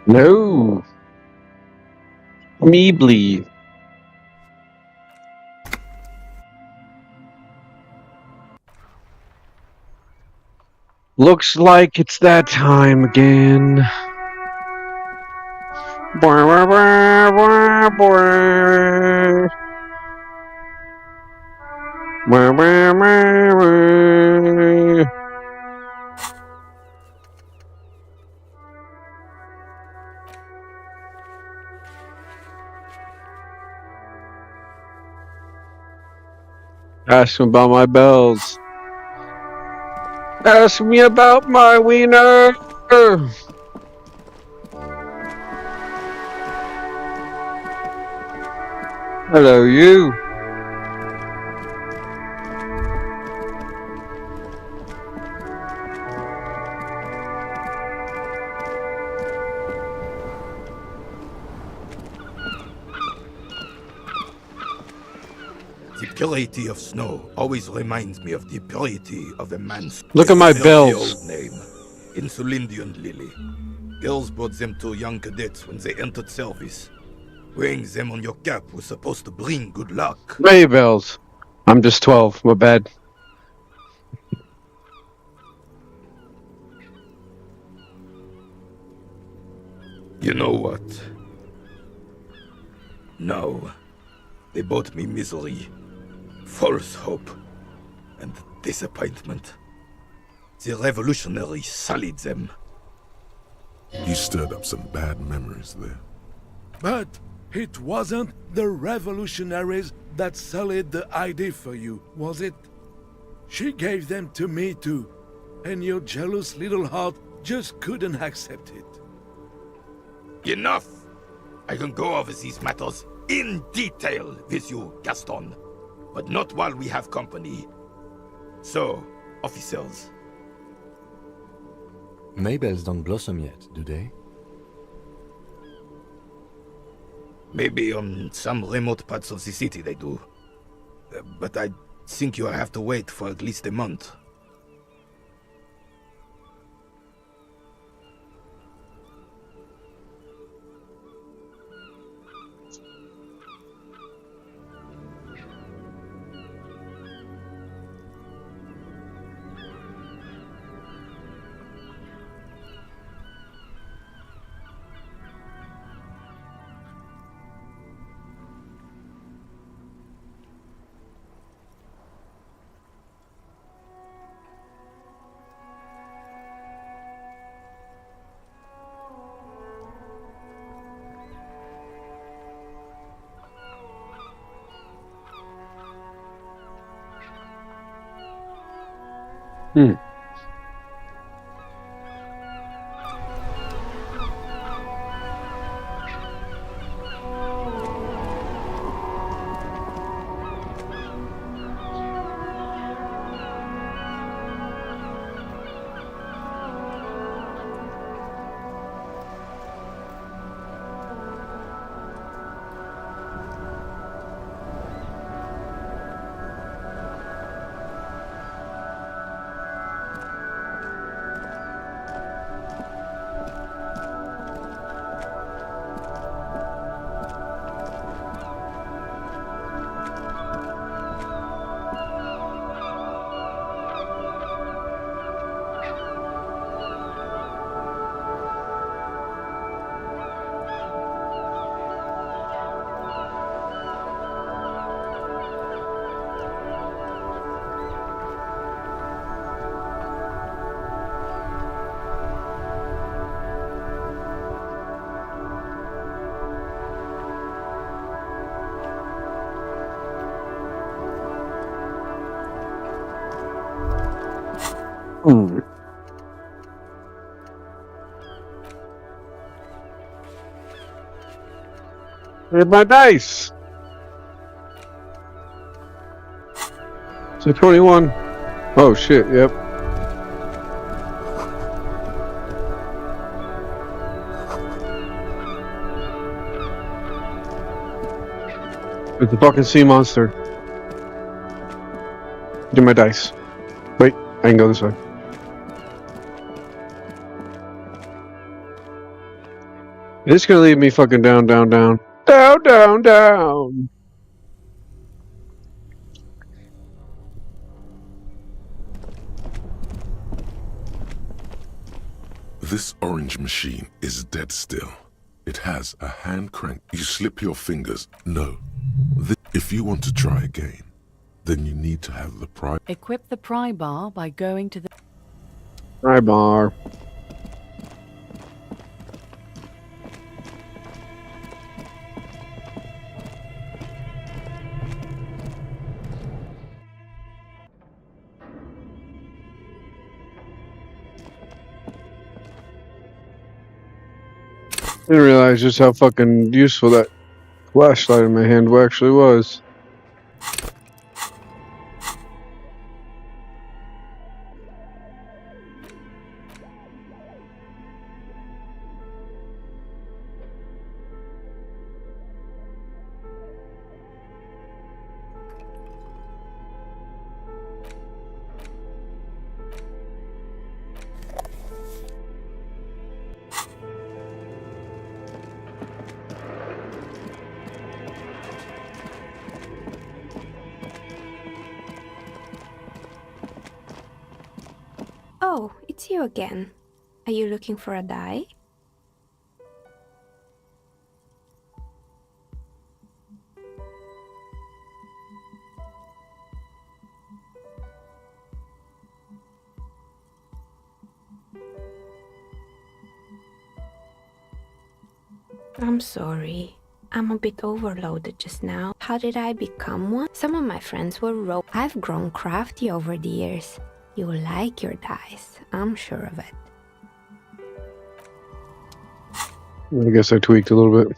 No. Meebly. Looks like it's that time again. Ask me about my bells. Ask me about my wiener. Hello, you. The purity of snow always reminds me of the purity of a man's... Look at my bells. old name, Insulindian Lily. Girls brought them to young cadets when they entered service. Wearing them on your cap was supposed to bring good luck. Hey, bells. I'm just 12. My bad. You know what? No. They brought me misery, false hope, and disappointment. The revolutionaries sullied them. You stirred up some bad memories there. But it wasn't the revolutionaries that sullied the idea for you, was it? She gave them to me too, and your jealous little heart just couldn't accept it. Enough! I can go over these matters in detail with you, Gaston, but not while we have company. So, officers. Maybells don't blossom yet, do they? Maybe on some remote parts of the city they do. But I think you'll have to wait for at least a month. Hmm. Hmm. Where's my dice? It's a 21. Oh shit, yep. It's a fucking sea monster. Do my dice. Wait, I can go this way. It's gonna leave me fucking down, down, down. Down, down, down. This orange machine is dead still. It has a hand crank. You slip your fingers. No. If you want to try again, then you need to have the pry. Equip the pry bar by going to the... Pry bar. Didn't realize just how fucking useful that flashlight in my hand actually was. Oh, it's you again. Are you looking for a die? I'm sorry. I'm a bit overloaded just now. How did I become one? Some of my friends were I've grown crafty over the years. You like your dice, I'm sure of it. I guess I tweaked a little bit.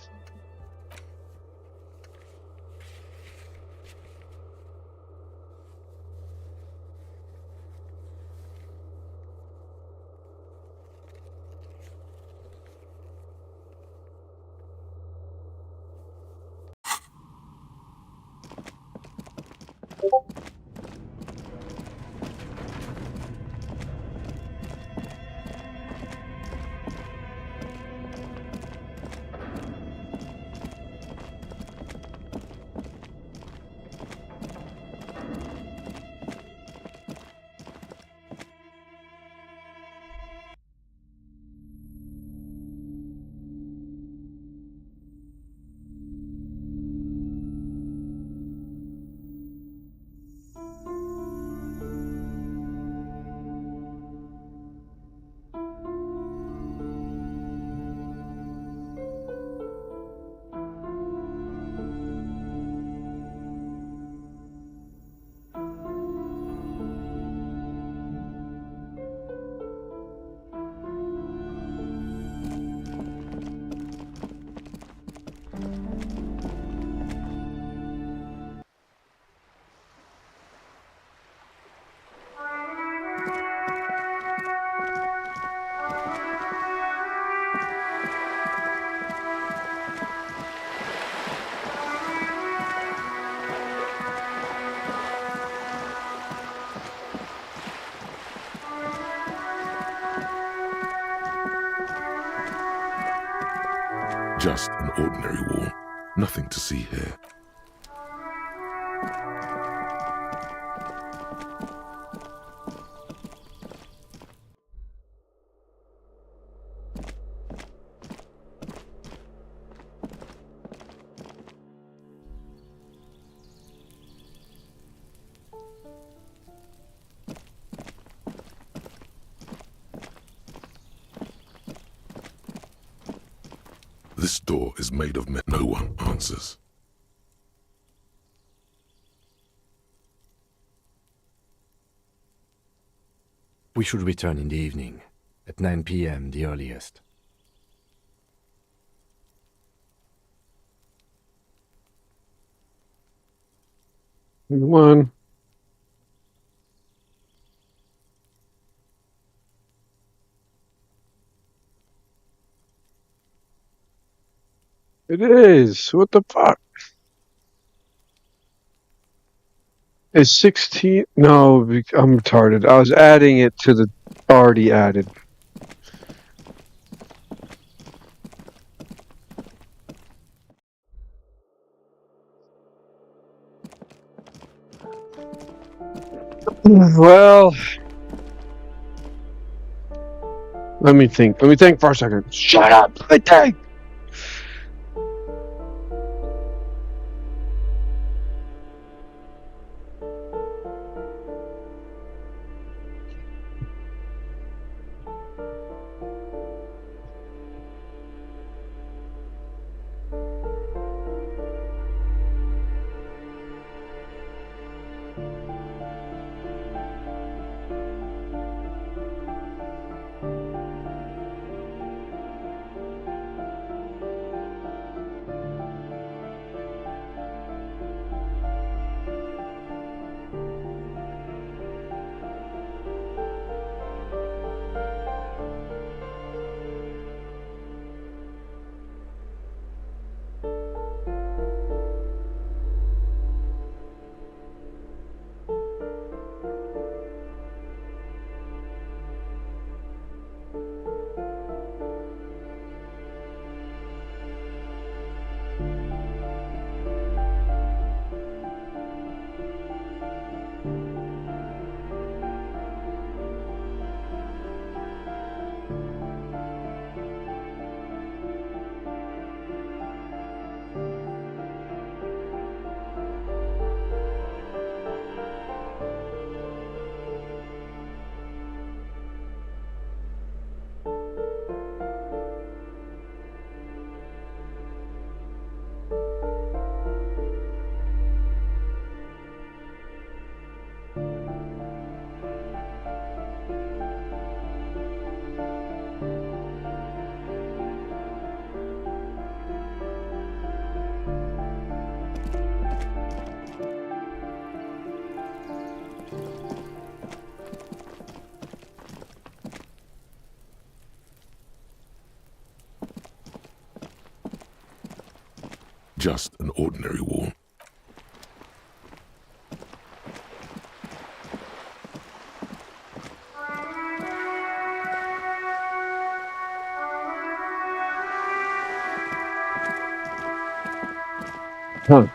Just an ordinary wall. Nothing to see here. This door is made of metal. No one answers. We should return in the evening, at 9 p.m. the earliest. One. It is. What the fuck? It's 16. No, I'm retarded. I was adding it to the already added. Well, let me think. Let me think for a second. Shut up! Let me think! Just an ordinary wall. Huh.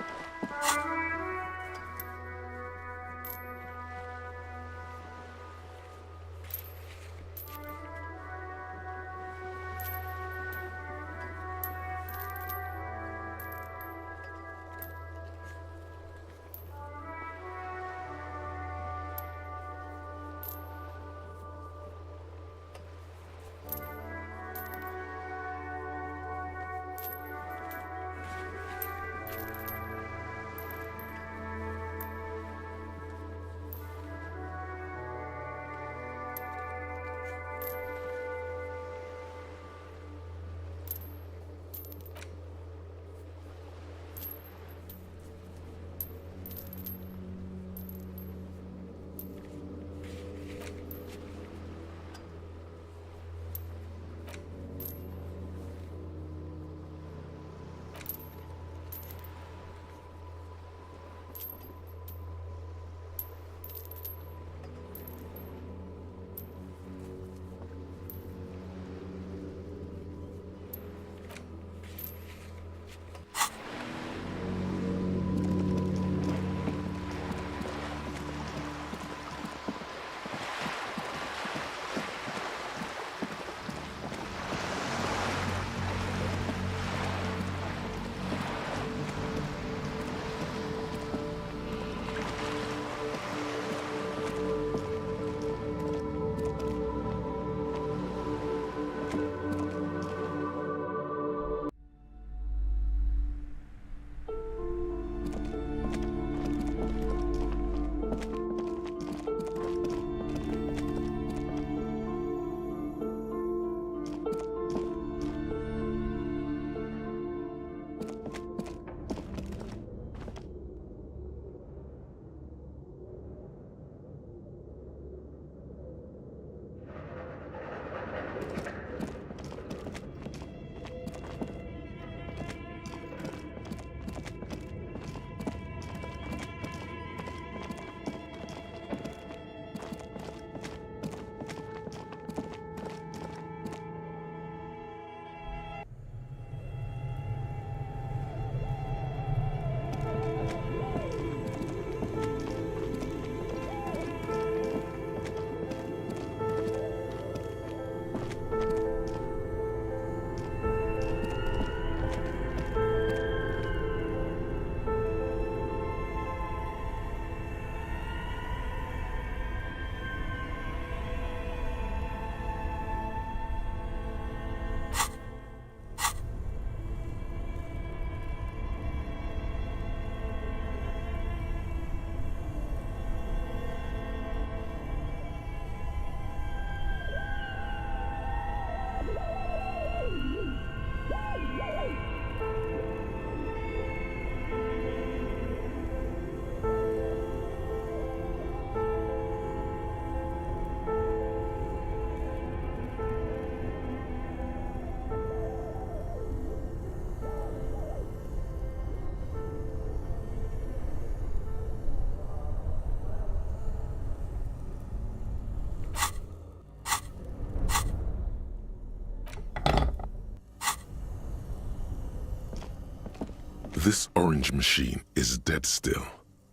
This orange machine is dead still.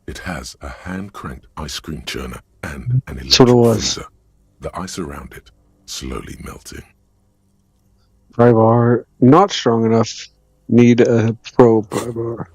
It has a hand-cranked ice cream churner and an That's what it electric was. freezer. The ice around it slowly melting. Pry bar, not strong enough. Need a pro pry bar.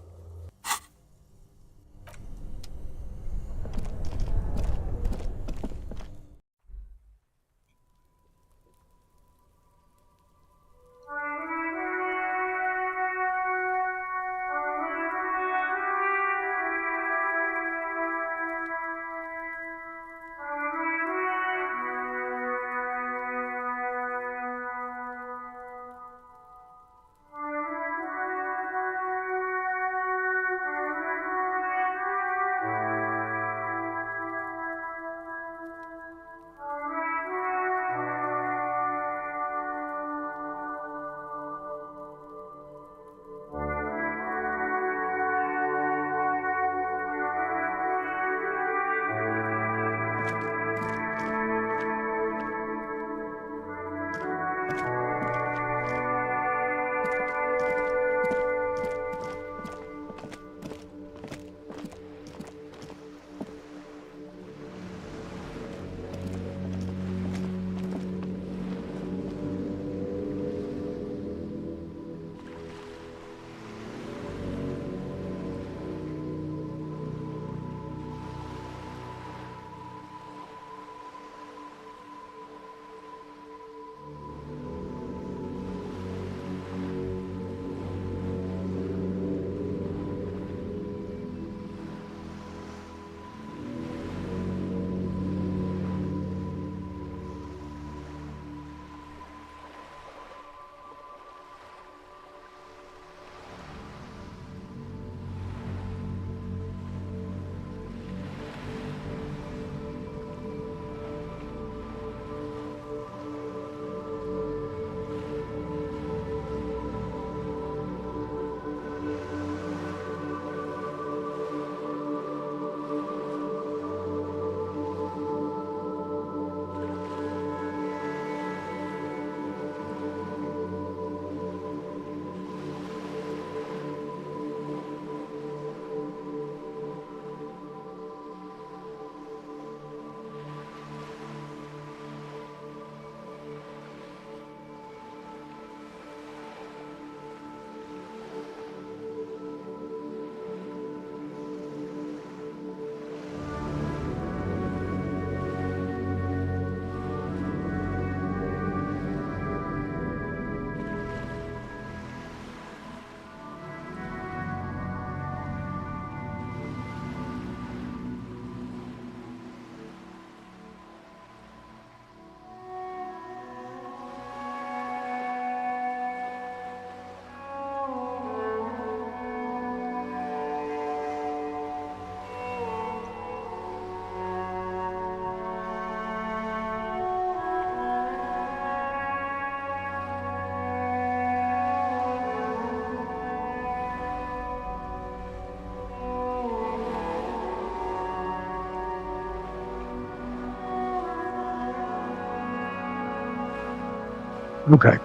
Okay.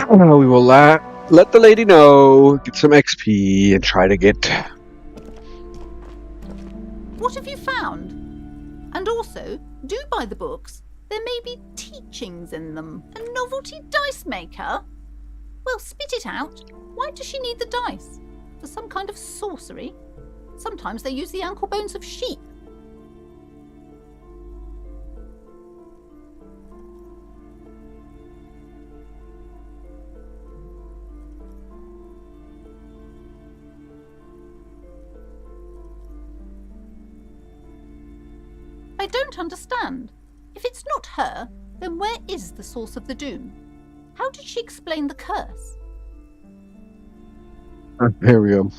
We will let the lady know, get some XP, and try to get. What have you found? And also, do buy the books. There may be teachings in them. A novelty dice maker? Well, spit it out. Why does she need the dice? For some kind of sorcery? Sometimes they use the ankle bones of sheep. I don't understand. If it's not her, then where is the source of the doom? How did she explain the curse? Here we go.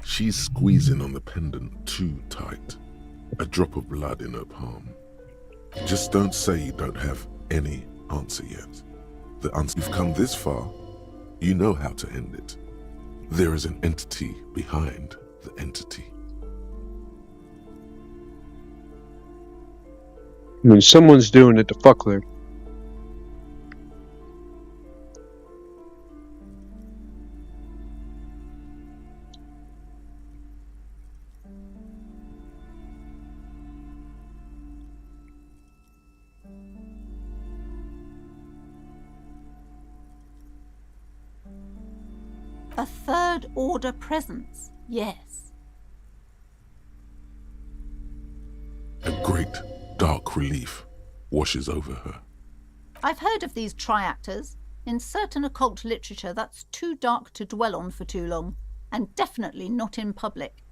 She's squeezing on the pendant too tight. A drop of blood in her palm. Just don't say you don't have any answer yet. The answer, you've come this far, you know how to end it. There is an entity behind the entity. I mean, someone's doing it to fuck her. A third order presence, yes. A great dark relief washes over her. I've heard of these triactors. In certain occult literature, that's too dark to dwell on for too long, and definitely not in public.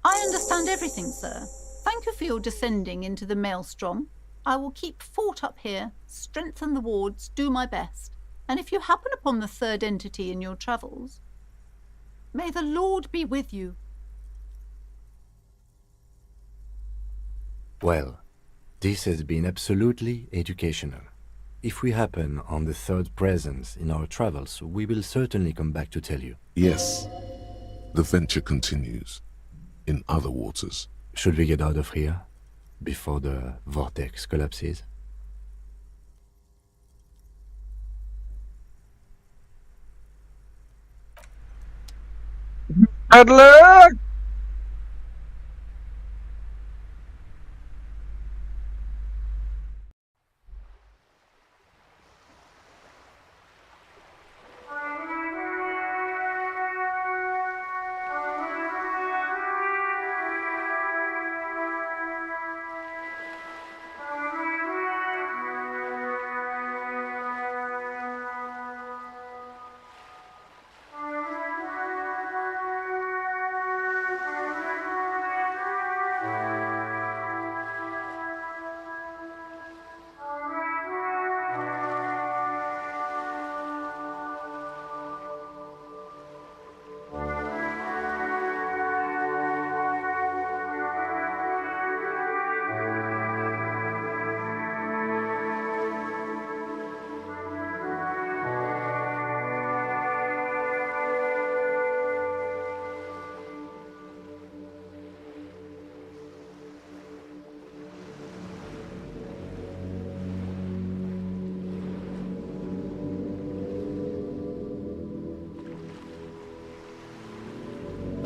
I understand everything, sir. Thank you for your descending into the maelstrom. I will keep fort up here, strengthen the wards, do my best. And if you happen upon the third entity in your travels, may the Lord be with you. Well, this has been absolutely educational. If we happen on the third presence in our travels, we will certainly come back to tell you. Yes, the venture continues in other waters. Should we get out of here before the vortex collapses? Good luck!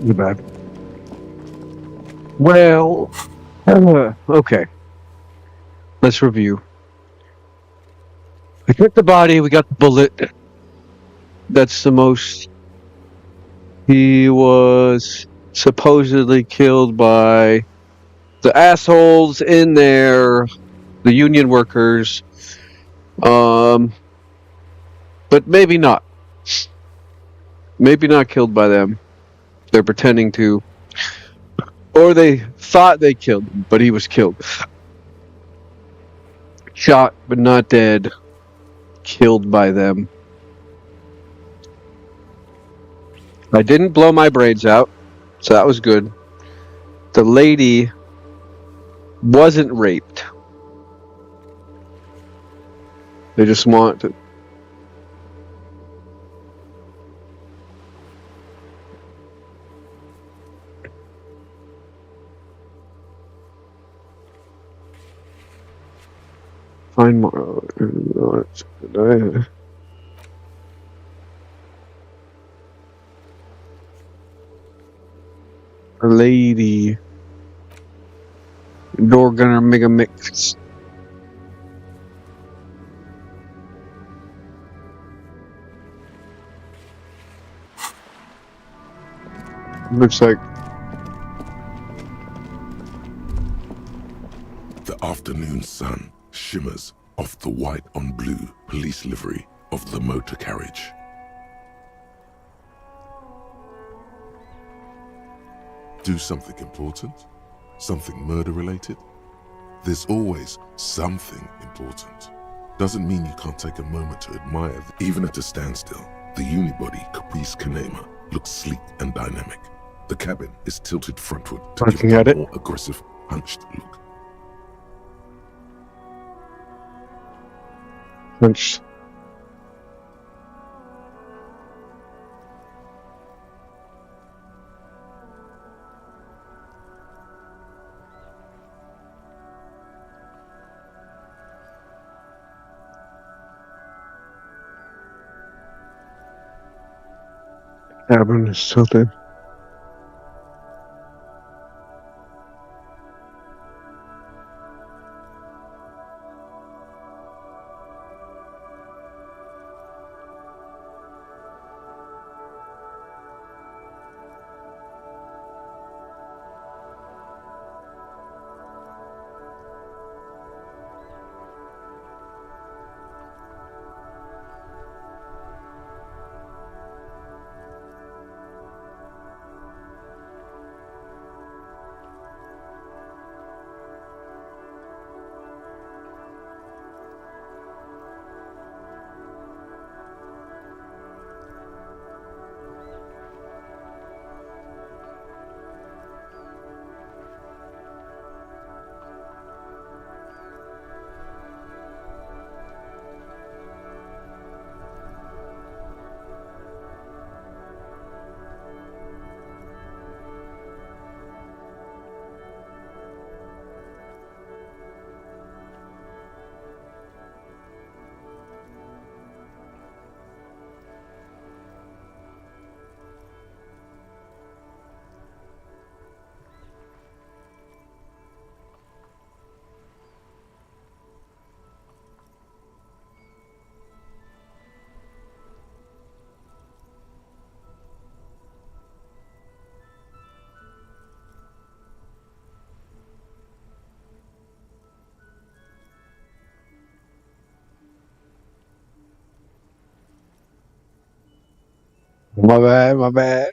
Too bad. Well, okay. Let's review. We took the body, we got the bullet. That's the most. He was supposedly killed by the assholes in there, the union workers. But maybe not. Maybe not killed by them. They're pretending to. Or they thought they killed him, but he was killed. Shot, but not dead. Killed by them. I didn't blow my brains out, so that was good. The lady wasn't raped. They just want to. Find more. A lady. Door gunner mega mix. Looks like The afternoon sun shimmers off the white on blue police livery of the motor carriage. Do something important? Something murder related? There's always something important. Doesn't mean you can't take a moment to admire. Even at a standstill, the unibody Caprice Kanema looks sleek and dynamic. The cabin is tilted frontward to Looking give at a it. more aggressive, hunched look. punched. Cabin is tilted. My bad, my bad.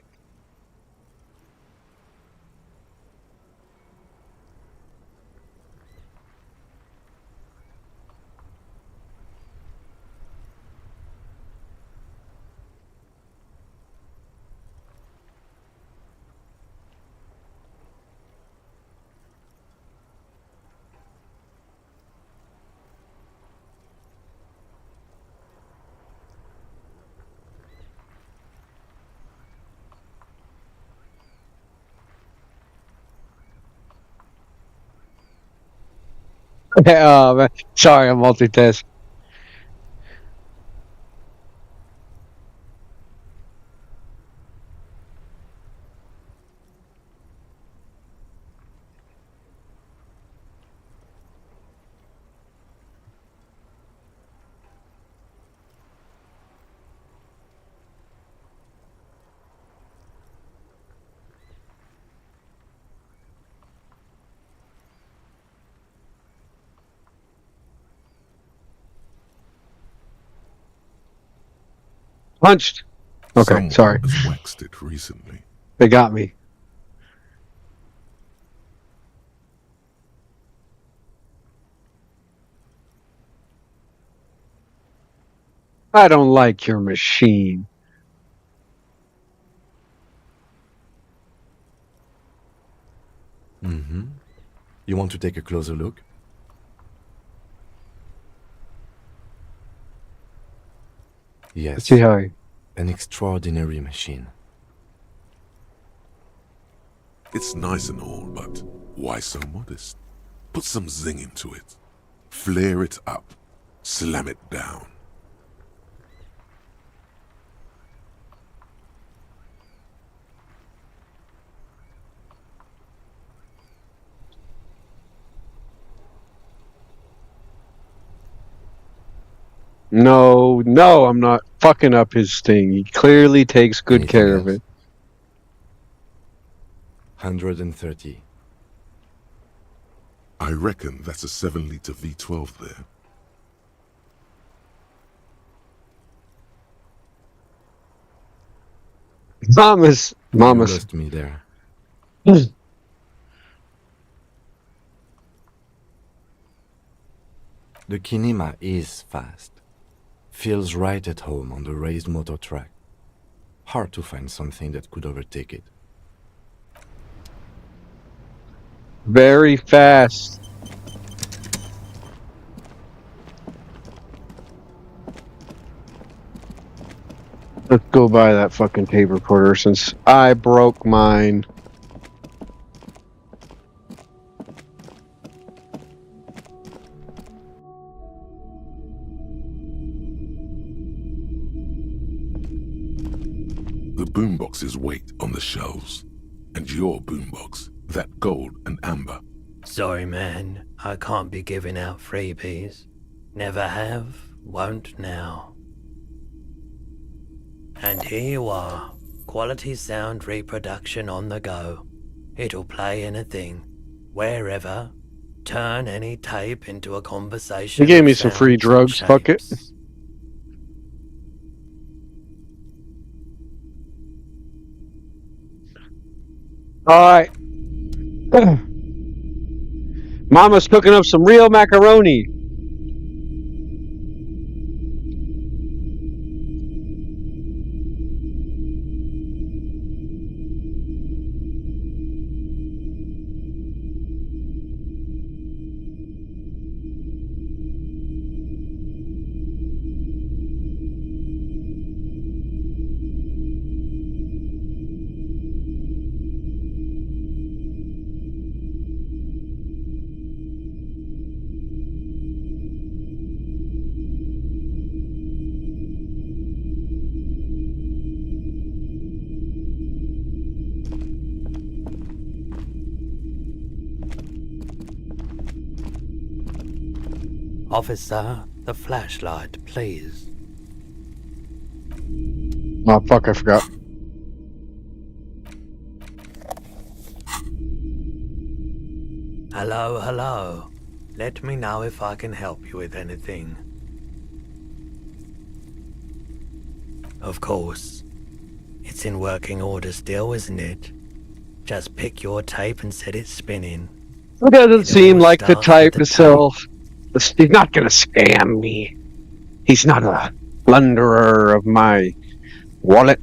Oh, man. Sorry, I'm multitasking. Punched. Okay, Someone sorry. has waxed it recently. They got me. I don't like your machine. Mm-hmm. You want to take a closer look? Yes. See how I... An extraordinary machine. It's nice and all, but why so modest? Put some zing into it. Flare it up. Slam it down. No, I'm not fucking up his thing. He clearly takes good Anything care of else? it. 130. I reckon that's a 7-liter V12 there. Mama's. You lost me there. The Kinema is fast. Feels right at home on the raised motor track. Hard to find something that could overtake it. Very fast. Let's go buy that fucking tape recorder since I broke mine. The boombox's weight on the shelves. And your boombox, that gold and amber. Sorry, man. I can't be giving out freebies. Never have, won't now. And here you are. Quality sound reproduction on the go. It'll play anything, wherever. Turn any tape into a conversation. He gave of me some free sounds and drugs, fuck it. shapes. Alright. Mama's cooking up some real macaroni. Officer, the flashlight, please. Oh fuck, I forgot. Hello, hello. Let me know if I can help you with anything. Of course. It's in working order still, isn't it? Just pick your tape and set it spinning. He doesn't It seem all like the starts type with to the sell. He's not going to scam me. He's not a plunderer of my wallet.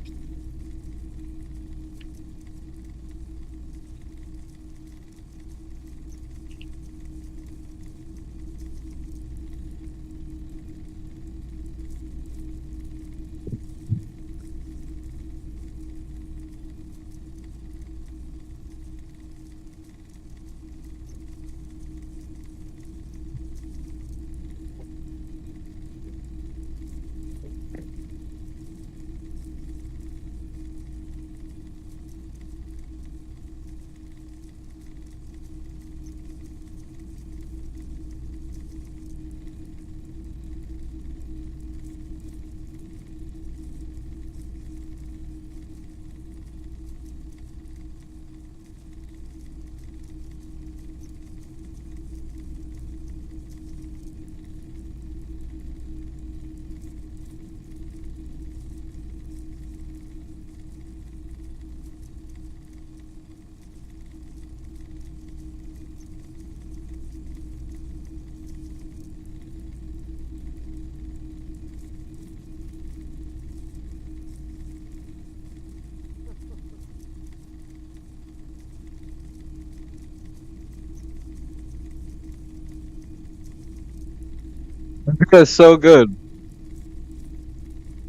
That's so good.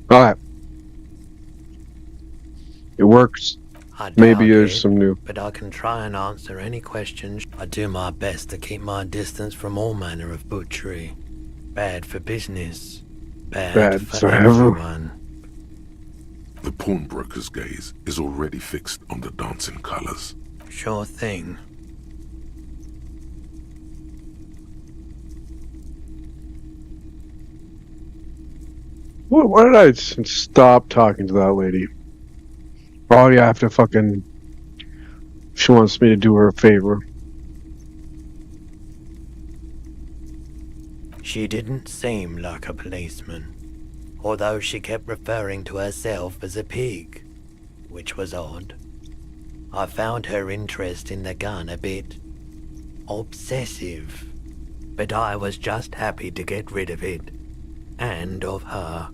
All right. It works. I Maybe doubt there's it, some new. but I can try and answer any questions. I do my best to keep my distance from all manner of butchery. Bad for business. Bad for everyone. The pawnbroker's gaze is already fixed on the dancing colors. Sure thing. Why did I stop talking to that lady? Oh, yeah, I have to fucking... She wants me to do her a favor. She didn't seem like a policeman, although she kept referring to herself as a pig, which was odd. I found her interest in the gun a bit obsessive, but I was just happy to get rid of it, and of her.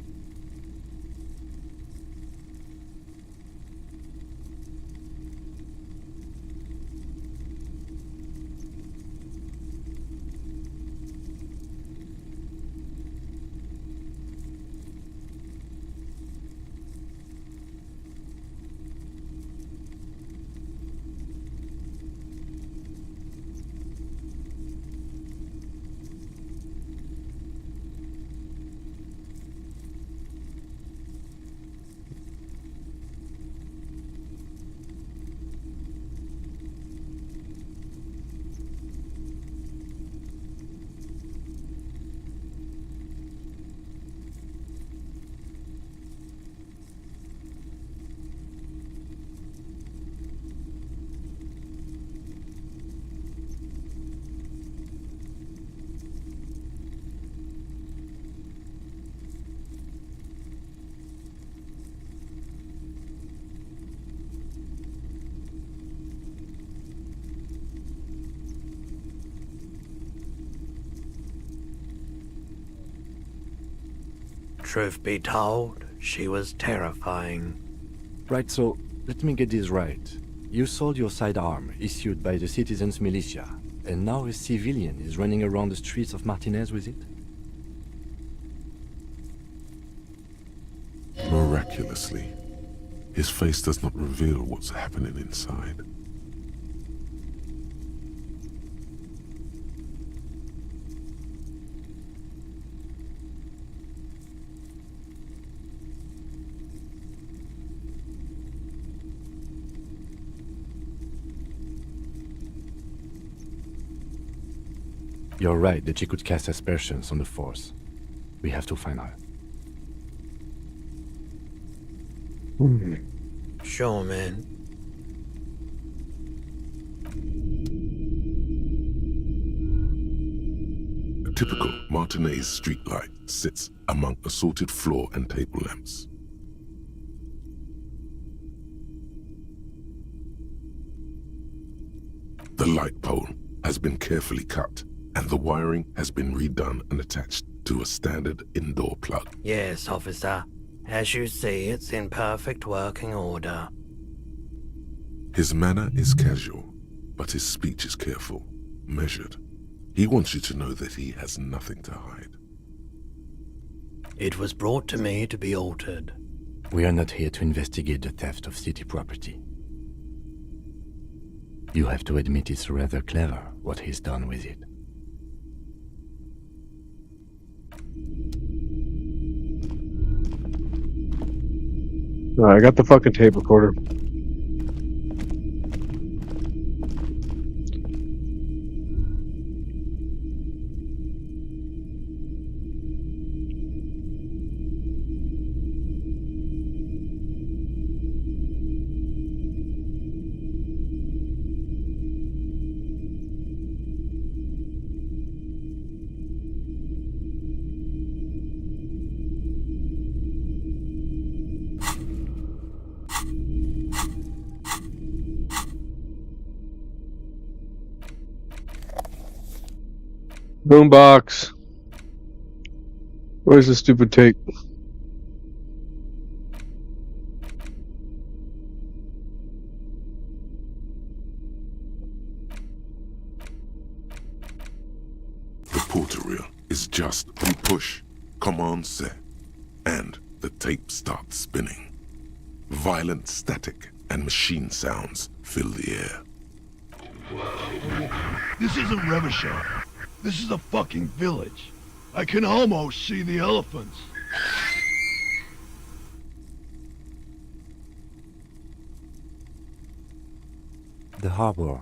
Truth be told, she was terrifying. Right, so let me get this right. You sold your sidearm, issued by the citizens' militia, and now a civilian is running around the streets of Martinez with it? Miraculously, his face does not reveal what's happening inside. You're right that she could cast aspersions on the Force. We have to find her. Sure, man. A typical Martinez streetlight sits among assorted floor and table lamps. light pole has been carefully cut, and the wiring has been redone and attached to a standard indoor plug. Yes, officer. As you see, it's in perfect working order. His manner is casual, but his speech is careful, measured. He wants you to know that he has nothing to hide. It was brought to me to be altered. We are not here to investigate the theft of city property. You have to admit it's rather clever what he's done with it. Alright, I got the fucking tape recorder. Boombox. Where's the stupid tape? The portal reel is just you push, command set, and the tape starts spinning. Violent static and machine sounds fill the air. This isn't Revachol. This is a fucking village. I can almost see the elephants. The harbor.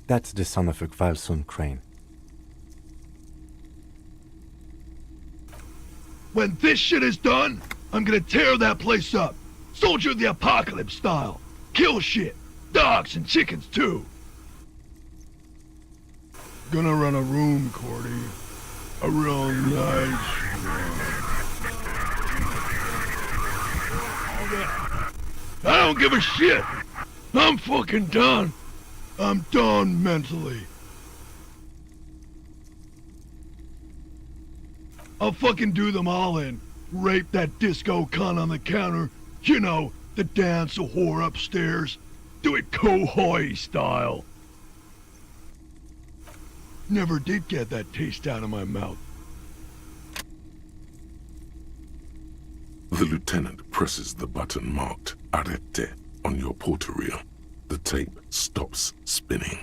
That's the son of a Kvalsund crane. When this shit is done, I'm gonna tear that place up. Soldier of the Apocalypse style. Kill shit. Dogs and chickens too. Gonna run a room, Cordy. A real nice one. I don't give a shit. I'm fucking done. I'm done mentally. I'll fucking do them all in. Rape that disco cunt on the counter. You know, the dance a whore upstairs. Do it Kohoi style. Never did get that taste out of my mouth. The lieutenant presses the button marked Arete on your portal reel. The tape stops spinning.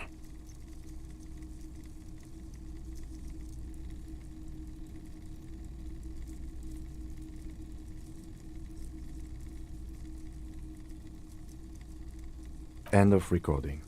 End of recording.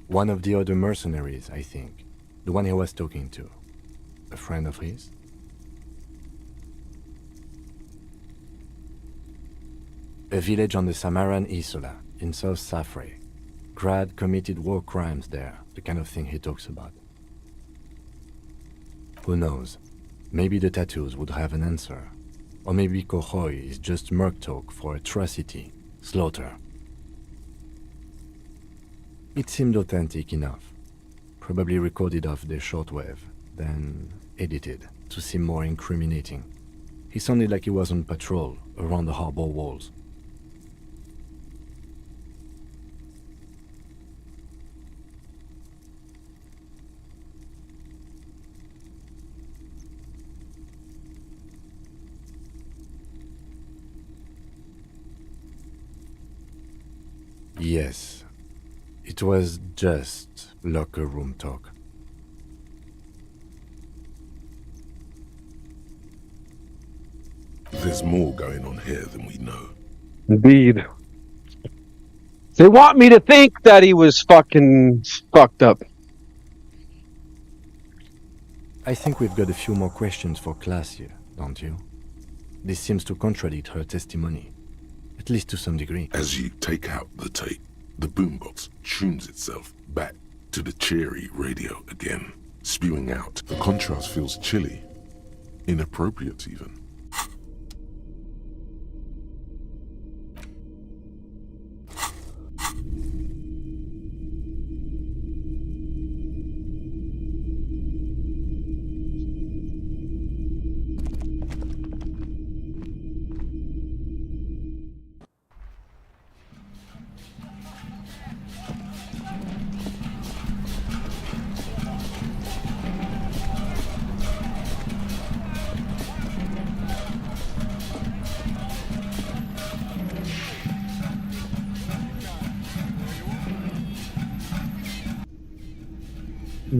One of the other mercenaries, I think. The one he was talking to. A friend of his? A village on the Samaran Isola, in South Safre. Grad committed war crimes there, the kind of thing he talks about. Who knows? Maybe the tattoos would have an answer. Or maybe Kohoi is just merc talk for atrocity, slaughter. It seemed authentic enough. Probably recorded off the shortwave, then edited to seem more incriminating. He sounded like he was on patrol around the harbor walls. Yes, it was just locker room talk. There's more going on here than we know. Indeed. They want me to think that he was fucking fucked up. I think we've got a few more questions for class here, don't you? This seems to contradict her testimony, at least to some degree. As you take out the tape, the boombox tunes itself back to the cheery radio again, spewing out. The contrast feels chilly, inappropriate even.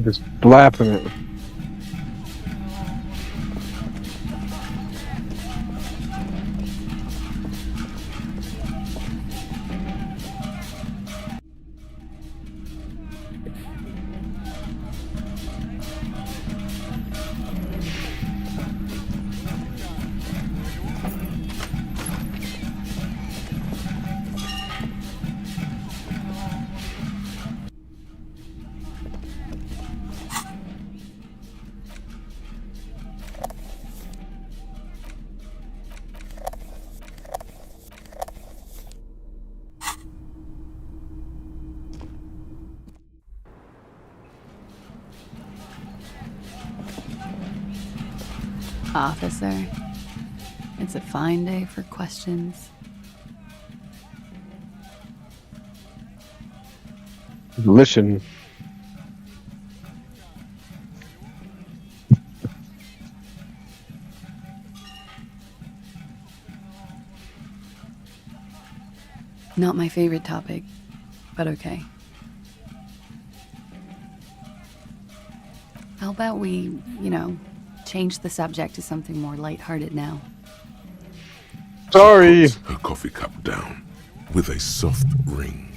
Just blapping it. Officer, it's a fine day for questions. Listen. Not my favorite topic, but okay. How about we, change the subject to something more lighthearted now? Sorry. She puts her coffee cup down with a soft ring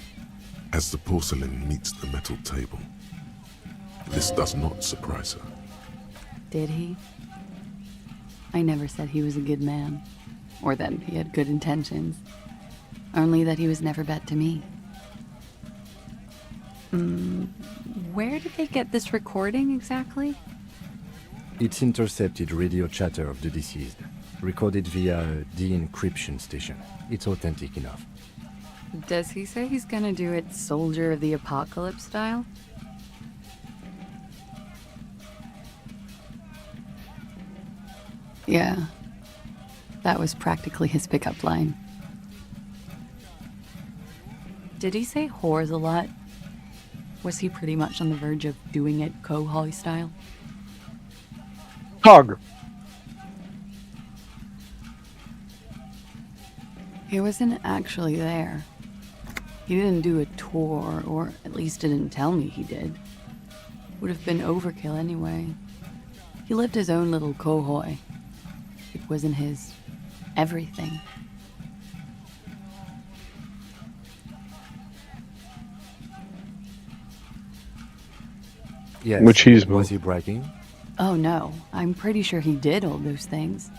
as the porcelain meets the metal table. This does not surprise her. Did he? I never said he was a good man, or that he had good intentions. Only that he was never bad to me. Where did they get this recording exactly? It's intercepted radio chatter of the deceased, recorded via a de-encryption station. It's authentic enough. Does he say he's gonna do it Soldier of the Apocalypse style? Yeah. That was practically his pickup line. Did he say whores a lot? Was he pretty much on the verge of doing it Kohoi style? Hug. He wasn't actually there. He didn't do a tour, or at least didn't tell me he did. Would have been overkill anyway. He lived his own little Kohoi. It wasn't his everything. Yes. Machismo. Was he bragging? Oh no, I'm pretty sure he did all those things.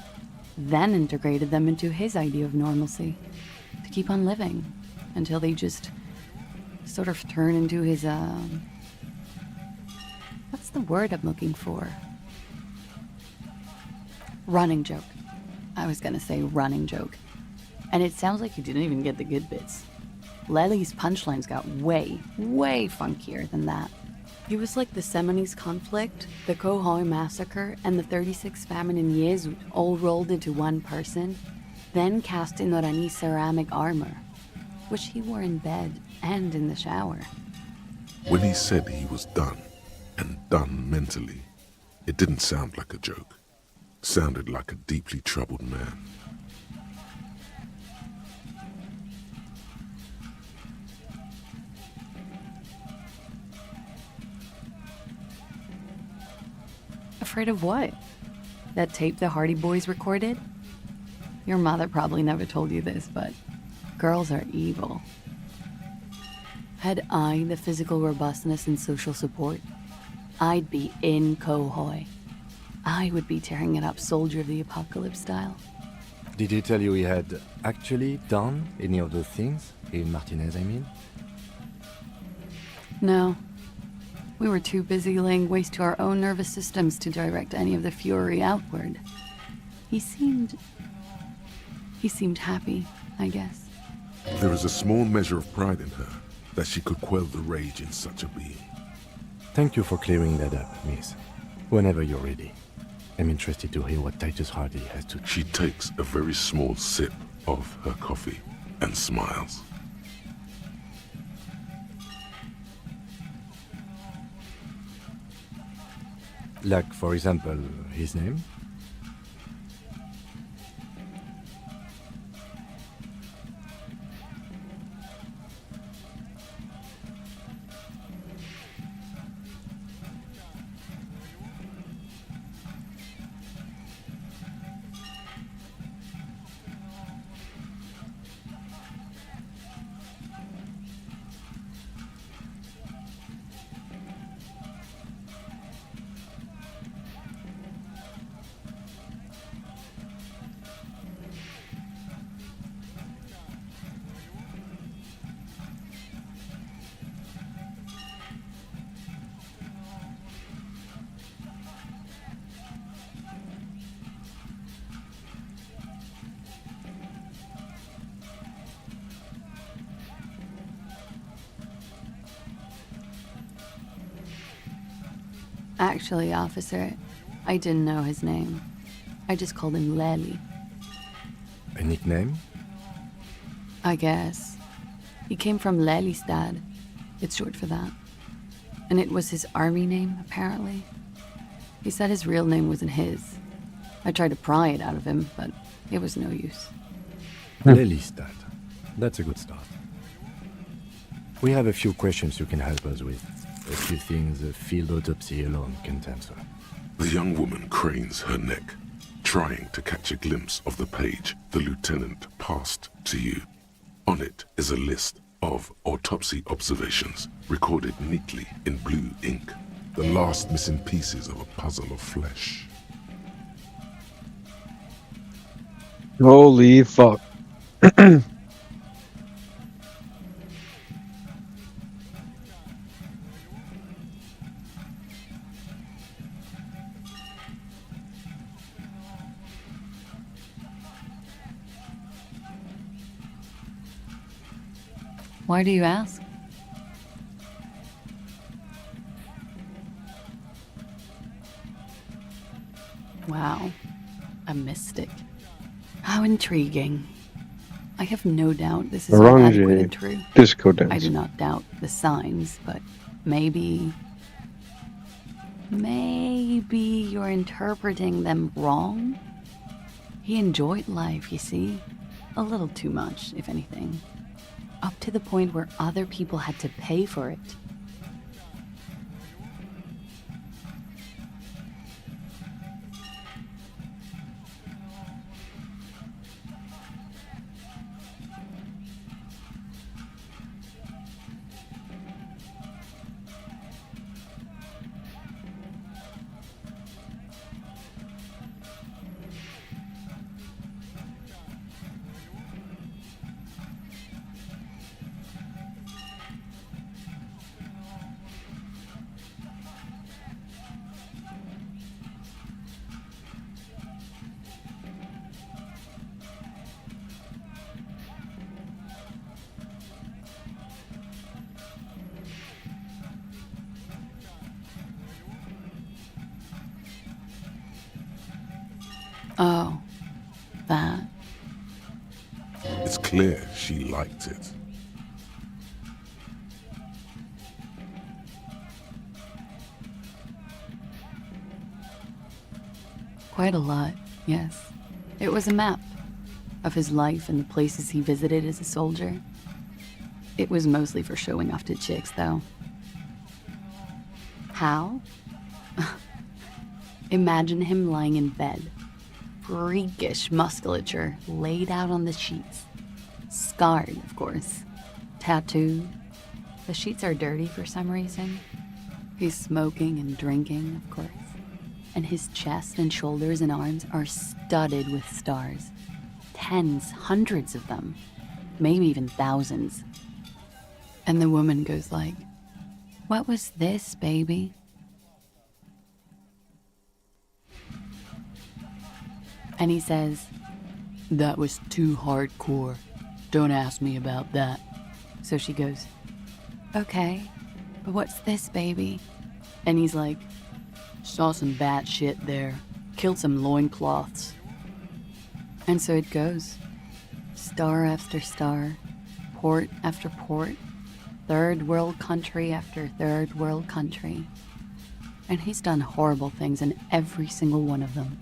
Then integrated them into his idea of normalcy. To keep on living. Until they just sort of turn into his, what's the word I'm looking for? Running joke. I was gonna say running joke. And it sounds like you didn't even get the good bits. Lely's punchlines got way, way funkier than that. He was like the Seminoles conflict, the Kohoi massacre, and the 36 famine in Yezu all rolled into one person, then cast in Orani ceramic armor, which he wore in bed and in the shower. When he said he was done, and done mentally, it didn't sound like a joke. It sounded like a deeply troubled man. Afraid of what? That tape the Hardy Boys recorded? Your mother probably never told you this, but girls are evil. Had I the physical robustness and social support, I'd be in Kohoi, I would be tearing it up Soldier of the Apocalypse style. Did he tell you he had actually done any of those things? In Martinez, I mean? No. We were too busy laying waste to our own nervous systems to direct any of the fury outward. He seemed happy, I guess. There is a small measure of pride in her that she could quell the rage in such a being. Thank you for clearing that up, miss. Whenever you're ready. I'm interested to hear what Titus Hardy has to... She takes a very small sip of her coffee and smiles. Like, for example, his name? Actually, officer, I didn't know his name. I just called him Lely. A nickname? I guess. He came from Lelystad. It's short for that. And it was his army name, apparently. He said his real name wasn't his. I tried to pry it out of him, but it was no use. Lelystad. That's a good start. We have a few questions you can help us with. A few things a field autopsy alone can't answer. The young woman cranes her neck, trying to catch a glimpse of the page the lieutenant passed to you. On it is a list of autopsy observations recorded neatly in blue ink, the last missing pieces of a puzzle of flesh. Holy fuck. Why do you ask? Wow, a mystic. How intriguing. I have no doubt this is all adequate and true. Disco dance. I do not doubt the signs, but maybe you're interpreting them wrong? He enjoyed life, you see. A little too much, if anything. Up to the point where other people had to pay for it. Oh, that. It's clear she liked it. Quite a lot, yes. It was a map of his life and the places he visited as a soldier. It was mostly for showing off to chicks, though. How? Imagine him lying in bed. Freakish musculature laid out on the sheets. Scarred, of course. Tattooed. The sheets are dirty for some reason. He's smoking and drinking, of course. and his chest and shoulders and arms are studded with stars. Tens, hundreds of them, maybe even thousands. And the woman goes like, "What was this, baby?" And he says, "That was too hardcore. Don't ask me about that." So she goes, "Okay, but what's this, baby?" And he's like, "Saw some bat shit there. Killed some loincloths." And so it goes. Star after star, port after port, third world country after third world country. And he's done horrible things in every single one of them.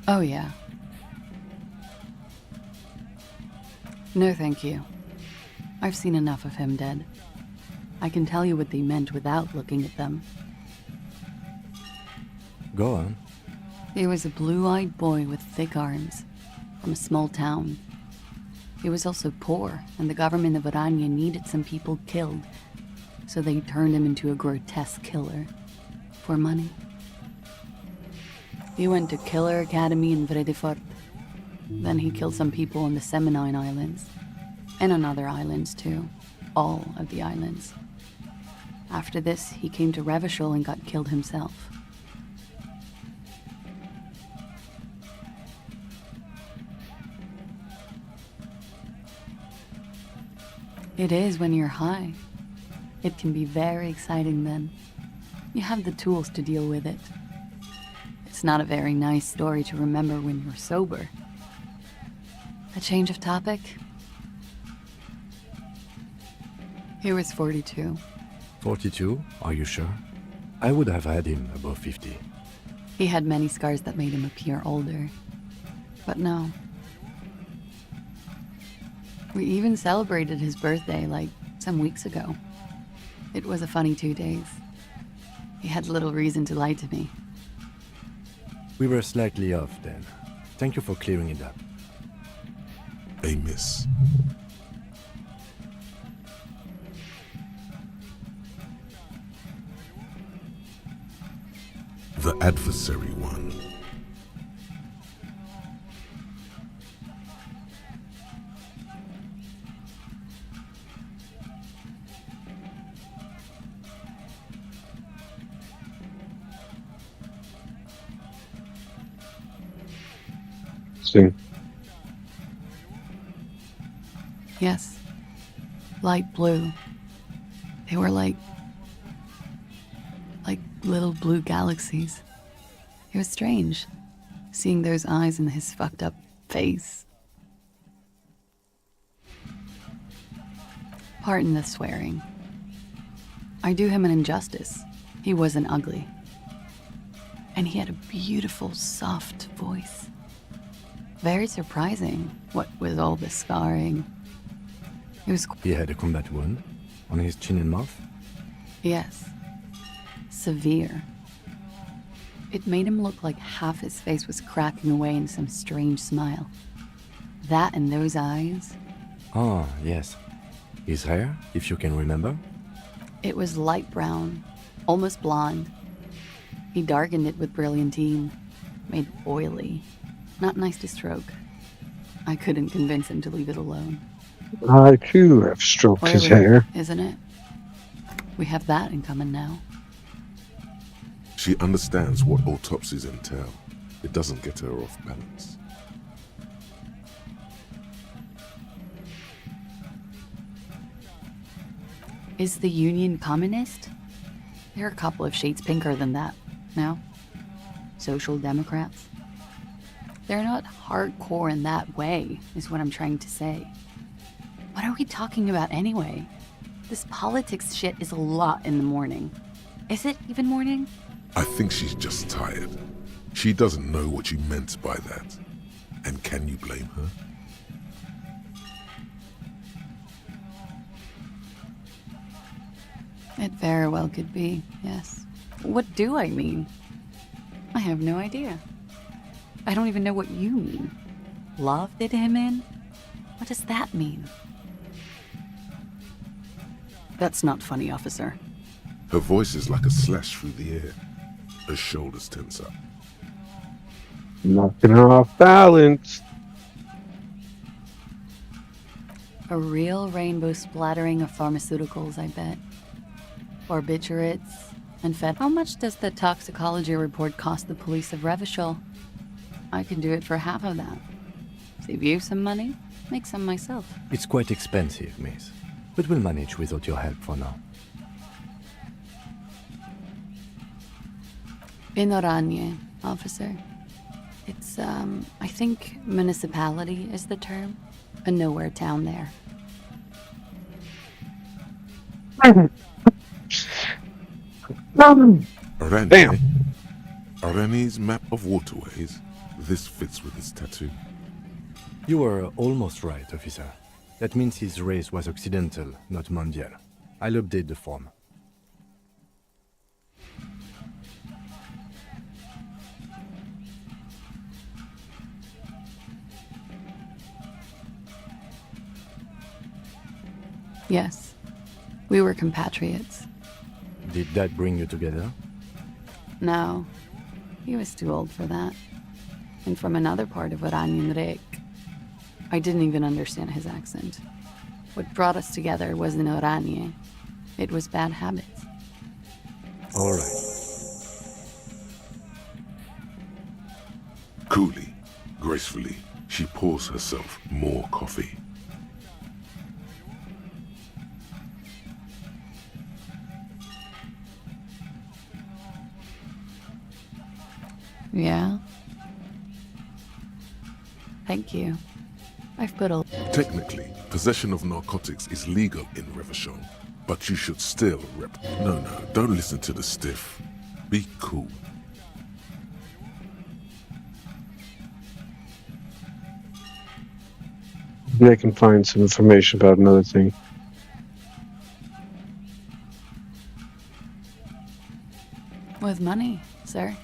Oh yeah. No thank you. I've seen enough of him dead. I can tell you what they meant without looking at them. Go on. He was a blue-eyed boy with thick arms, from a small town. He was also poor, and the government of Oranje needed some people killed, so they turned him into a grotesque killer. For money. He went to Killer Academy in Vredefort. Then he killed some people on the Seminine Islands, and on other islands too. All of the islands. After this, he came to Revachol and got killed himself. It is when you're high. It can be very exciting then. You have the tools to deal with it. It's not a very nice story to remember when you're sober. A change of topic? He was 42. 42? Are you sure? I would have had him above 50. He had many scars that made him appear older. But no. We even celebrated his birthday like some weeks ago. It was a funny 2 days. He had little reason to lie to me. We were slightly off then. Thank you for clearing it up. A miss. The adversary one. See. Yes. Light blue. They were like little blue galaxies. It was strange, seeing those eyes in his fucked up face. Pardon the swearing. I do him an injustice. He wasn't ugly. And he had a beautiful, soft voice. Very surprising, what with all the scarring. It was... He had a combat wound on his chin and mouth? Yes. Severe. It made him look like half his face was cracking away in some strange smile. That and those eyes. Ah, yes. His hair, if you can remember? It was light brown, almost blonde. He darkened it with brilliantine, made it oily. Not nice to stroke. I couldn't convince him to leave it alone. I too have stroked his Oily, hair. isn't it? We have that in common now. She understands what autopsies entail. It doesn't get her off balance. Is the Union communist? They're a couple of shades pinker than that, no? Social Democrats? They're not hardcore in that way, is what I'm trying to say. What are we talking about anyway? This politics shit is a lot in the morning. Is it even morning? I think she's just tired. She doesn't know what you meant by that. And can you blame her? It very well could be, yes. What do I mean? I have no idea. I don't even know what you mean. Love did him in? What does that mean? That's not funny, officer. Her voice is like a slash through the air. as shoulders tense up. Knocking her off balance. A real rainbow splattering of pharmaceuticals, I bet. Barbiturates and fed. How much does the toxicology report cost the police of Revachol? I can do it for half of that. Save you some money, make some myself. It's quite expensive, miss. But we'll manage without your help for now. In Oranje, officer. It's, I think municipality is the term. A nowhere town there. Oranje? Damn. Oranje's map of waterways. This fits with his tattoo. You were almost right, officer. That means his race was occidental, not mondial. I'll update the form. Yes, we were compatriots. Did that bring you together? No, he was too old for that. And from another part of Oranje. I didn't even understand his accent. What brought us together wasn't Oranje. It was bad habits. All right. Coolly, gracefully, she pours herself more coffee. Yeah? Thank you. I've put a... Technically, possession of narcotics is legal in Revachol, but you should still No, don't listen to the stiff. Be cool. Maybe I can find some information about another thing. With money, sir.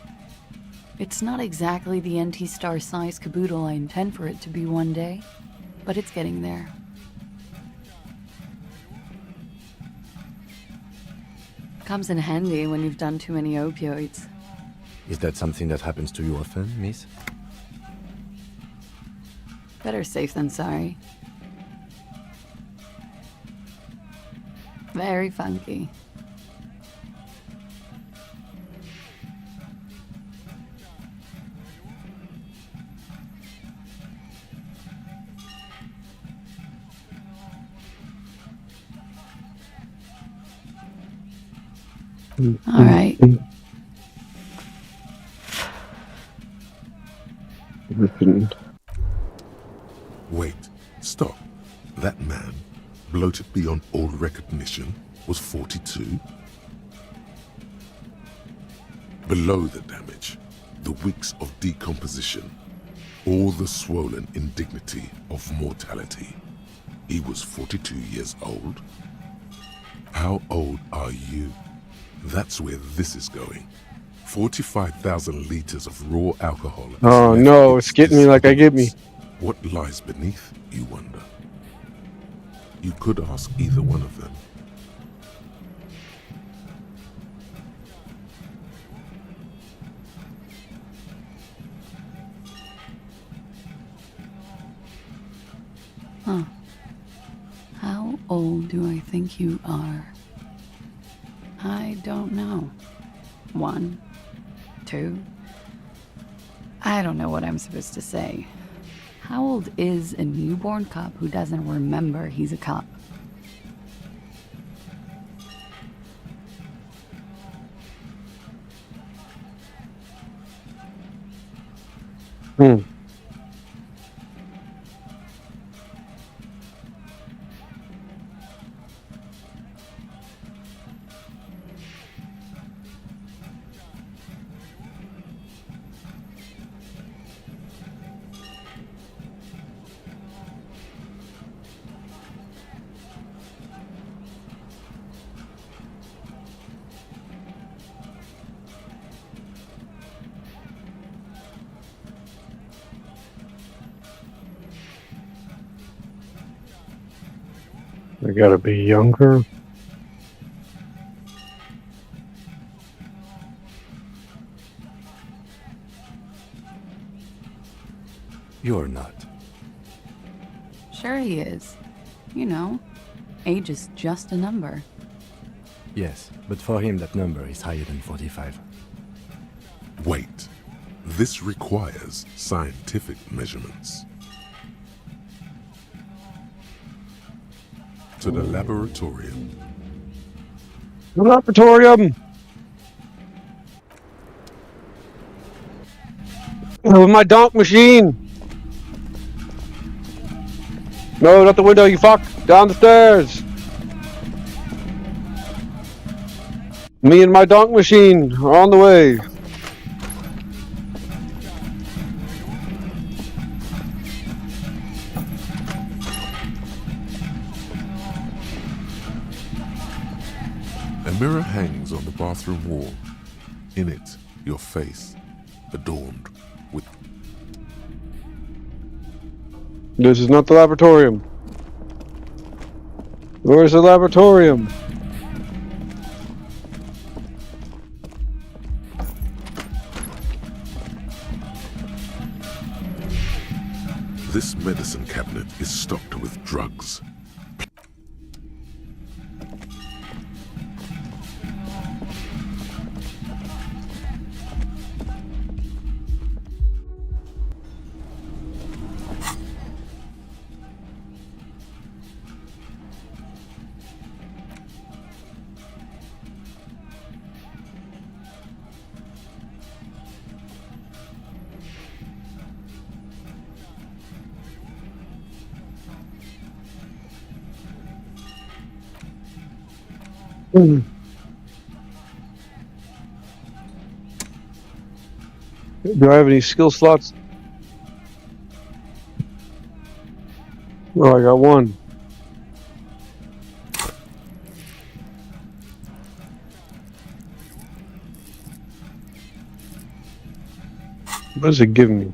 It's not exactly the NT-star size caboodle I intend for it to be one day, but it's getting there. Comes in handy when you've done too many opioids. Is that something that happens to you often, miss? Better safe than sorry. Very funky. All right. Wait, stop. That man, bloated beyond all recognition, was 42? Below the damage, the weeks of decomposition, all the swollen indignity of mortality. He was 42 years old? How old are you? That's where this is going. 45,000 liters of raw alcohol. Oh no, it's getting me like I get me. What lies beneath, you wonder? You could ask either one of them. Huh. How old do I think you are? I don't know. 1, 2. I don't know what I'm supposed to say. How old is a newborn cop who doesn't remember he's a cop? I gotta be younger. You're not. Sure he is. You know, age is just a number. Yes, but for him that number is higher than 45. Wait. This requires scientific measurements. To the laboratorium. The laboratorium! With my donk machine! No, not the window, you fuck! Down the stairs! Me and my donk machine are on the way. A mirror hangs on the bathroom wall. In it, your face, adorned with... This is not the laboratorium. Where's the laboratorium? This medicine cabinet is stocked with drugs. Do I have any skill slots? Oh, I got one. What does it give me?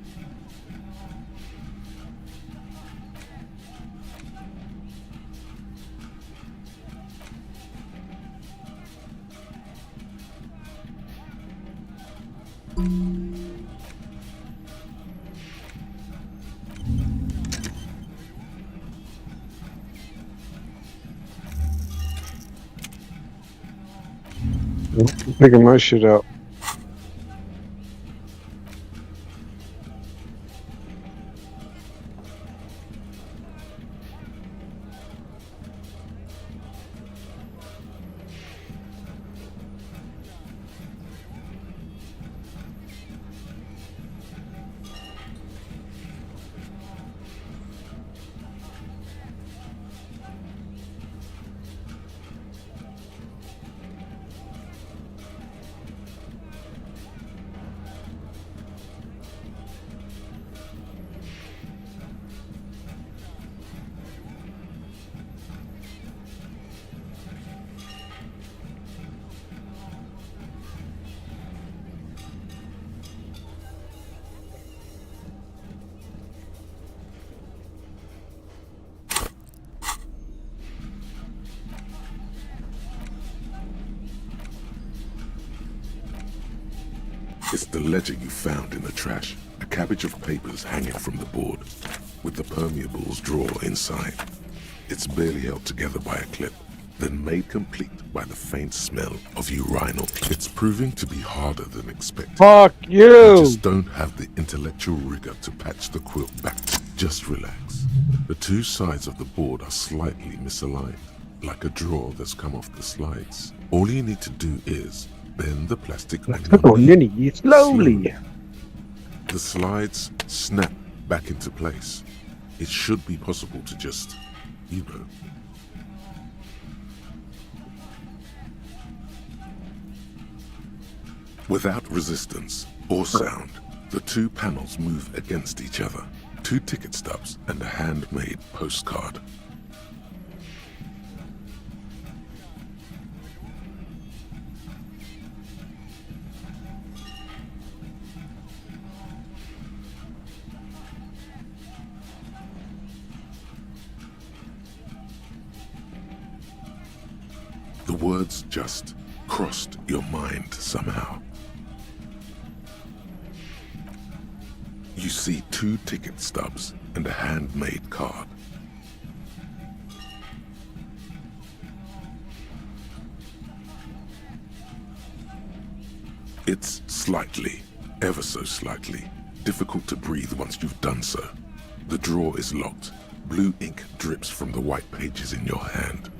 I'm picking my shit out. It's the ledger you found in the trash. A cabbage of papers hanging from the board, with the permeables drawer inside. It's barely held together by a clip, then made complete by the faint smell of urinal. It's proving to be harder than expected. Fuck I you! just don't have the intellectual rigor to patch the quilt back. Just relax. The two sides of the board are slightly misaligned, like a drawer that's come off the slides. All you need to do is bend the plastic Ninny, slowly. The slides snap back into place. It should be possible to just, you know. Without resistance or sound, the two panels move against each other. 2 ticket stubs and a handmade postcard. The words just crossed your mind somehow. You see 2 ticket stubs and a handmade card. It's slightly, ever so slightly, difficult to breathe once you've done so. The drawer is locked. Blue ink drips from the white pages in your hand.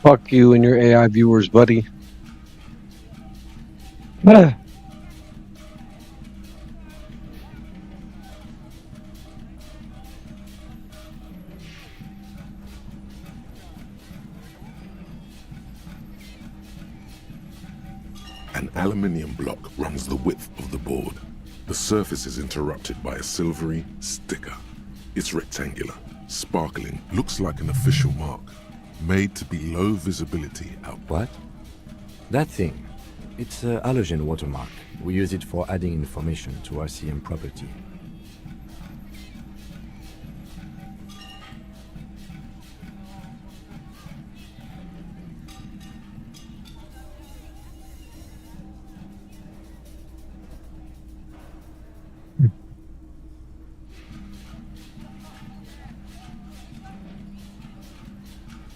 Fuck you and your AI viewers, buddy. An aluminium block runs the width of the board. The surface is interrupted by a silvery sticker. It's rectangular, sparkling, looks like an official mark, made to be low visibility out. What? That thing. It's a halogen watermark. We use it for adding information to RCM property.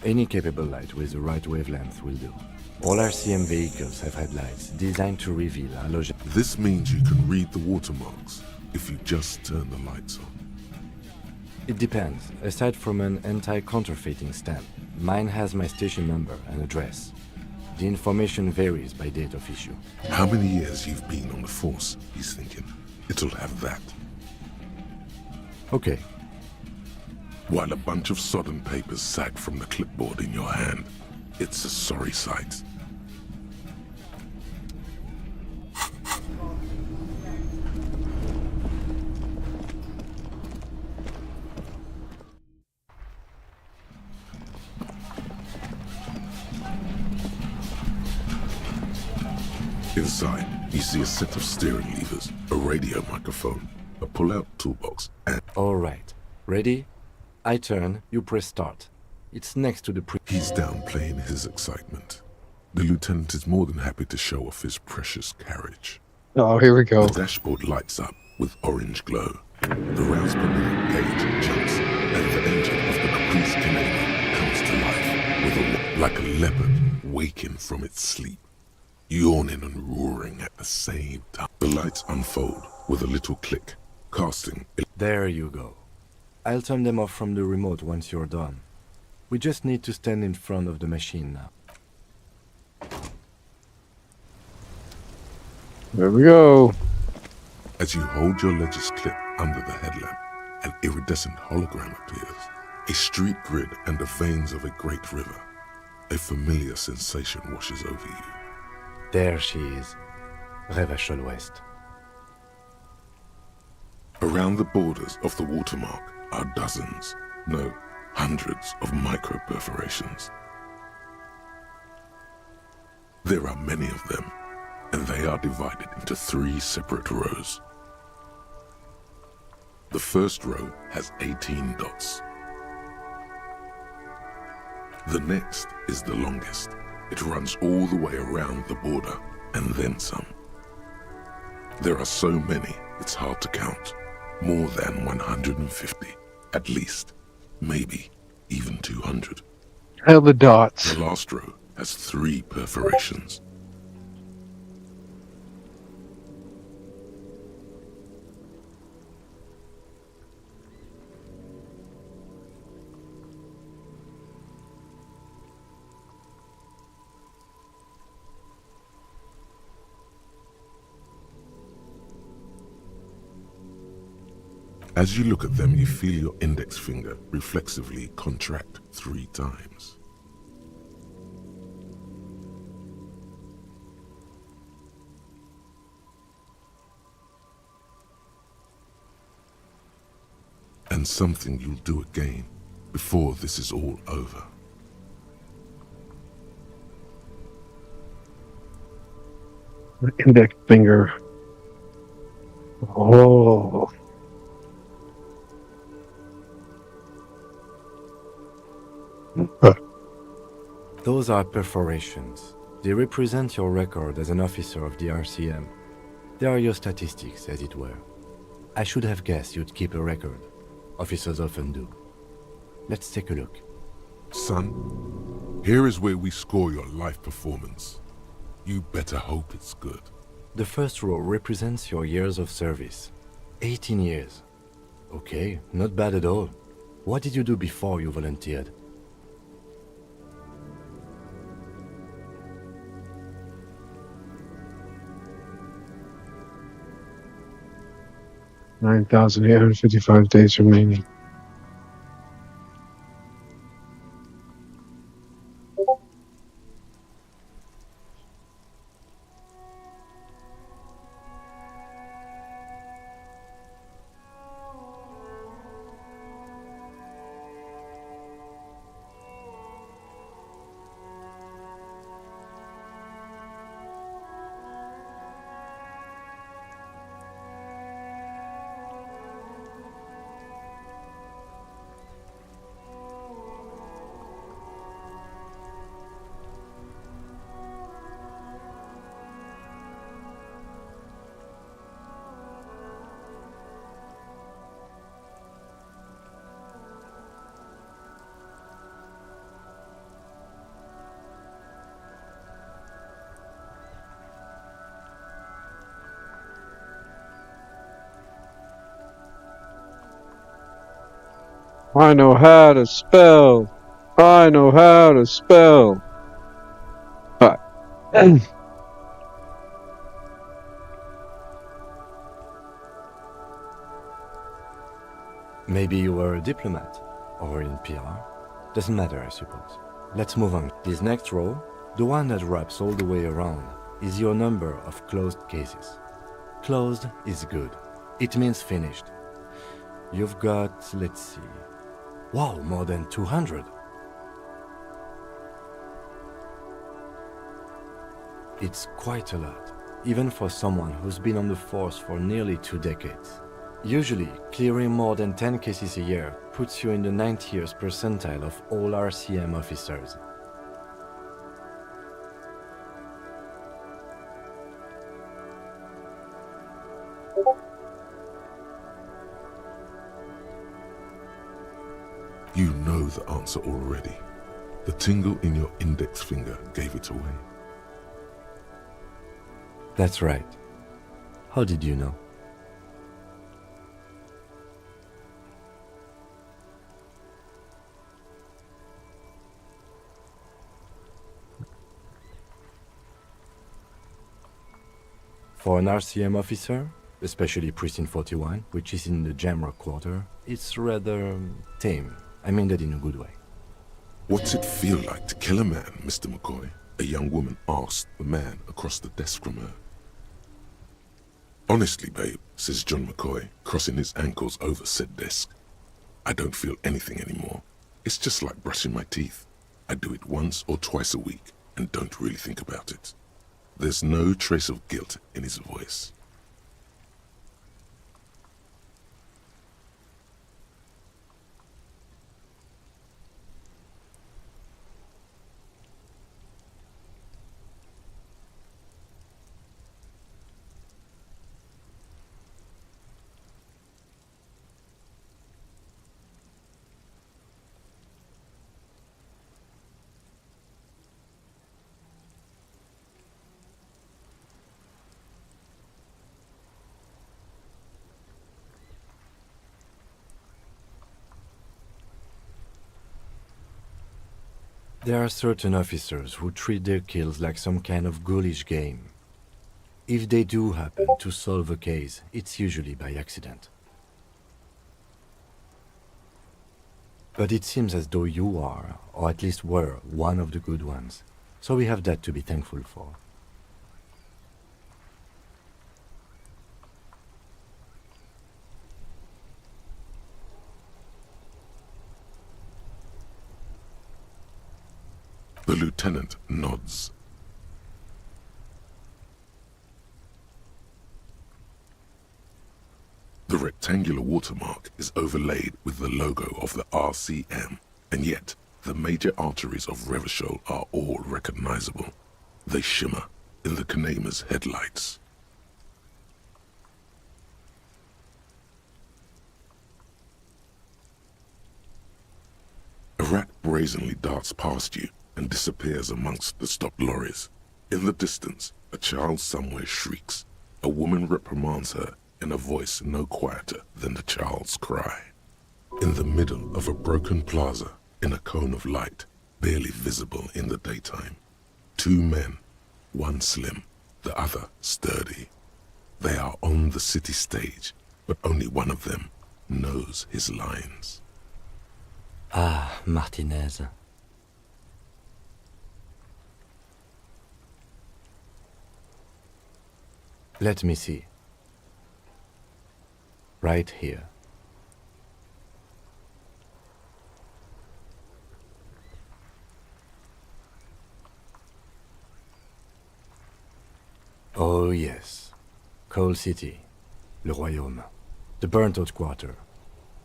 Any capable light with the right wavelength will do. All RCM vehicles have headlights designed to reveal halogen. This means you can read the watermarks if you just turn the lights on. It depends. Aside from an anti-counterfeiting stamp, mine has my station number and address. The information varies by date of issue. How many years you've been on the force, he's thinking. It'll have that. Okay. While a bunch of sodden papers sag from the clipboard in your hand, it's a sorry sight. Inside, you see a set of steering levers, a radio microphone, a pull-out toolbox, and... All right. Ready? I turn, you press start. It's next to the He's downplaying his excitement. The lieutenant is more than happy to show off his precious carriage. Oh, here we go. The dashboard lights up with orange glow. The rounds per minute gauge jumps, and the engine of the Caprice Canadian comes to life with like a leopard waking from its sleep, yawning and roaring at the same time. The lights unfold with a little click, casting... There you go. I'll turn them off from the remote once you're done. We just need to stand in front of the machine now. There we go. As you hold your ledger's clip under the headlamp, an iridescent hologram appears. A street grid and the veins of a great river. A familiar sensation washes over you. There she is. Revachol West. Around the borders of the watermark are dozens, no, hundreds of micro-perforations. There are many of them, and they are divided into 3 separate rows. The first row has 18 dots. The next is the longest. It runs all the way around the border, and then some. There are so many, it's hard to count. More than 150, at least, maybe even 200. Hell, the dots. The last row has 3 perforations. As you look at them, you feel your index finger reflexively contract 3 times. And something you'll do again before this is all over. Index finger. Oh. Those are perforations. They represent your record as an officer of the RCM. They are your statistics, as it were. I should have guessed you'd keep a record. Officers often do. Let's take a look. Son, here is where we score your life performance. You better hope it's good. The first row represents your years of service. 18 years. Okay, not bad at all. What did you do before you volunteered? $9,855 days remaining. I know how to spell. I know how to spell. Alright. Maybe you were a diplomat, or in PR. Doesn't matter, I suppose. Let's move on. This next row, the one that wraps all the way around, is your number of closed cases. Closed is good. It means finished. You've got, let's see... Wow, more than 200. It's quite a lot, even for someone who's been on the force for nearly 2 decades. Usually, clearing more than 10 cases a year puts you in the 90th percentile of all RCM officers. You know the answer already. The tingle in your index finger gave it away. That's right. How did you know? For an RCM officer, especially Precinct 41, which is in the Jamrock quarter, it's rather tame. I mean that in a good way. What's it feel like to kill a man, Mr. McCoy? A young woman asked the man across the desk from her. Honestly, babe, says John McCoy, crossing his ankles over said desk. I don't feel anything anymore. It's just like brushing my teeth. I do it once or twice a week and don't really think about it. There's no trace of guilt in his voice. There are certain officers who treat their kills like some kind of ghoulish game. If they do happen to solve a case, it's usually by accident. But it seems as though you are, or at least were, one of the good ones. So we have that to be thankful for. The lieutenant nods. The rectangular watermark is overlaid with the logo of the RCM, and yet The major arteries of Revachol are all recognizable. They shimmer in the Kanema's headlights. A rat brazenly darts past you and disappears amongst the stopped lorries. In the distance, a child somewhere shrieks. A woman reprimands her in a voice no quieter than the child's cry. In the middle of a broken plaza, in a cone of light, barely visible in the daytime, two men, one slim, the other sturdy. They are on the city stage, but only one of them knows his lines. Ah, Martinez. Let me see. Right here. Oh yes. Coal City. Le Royaume. The burnt-out quarter.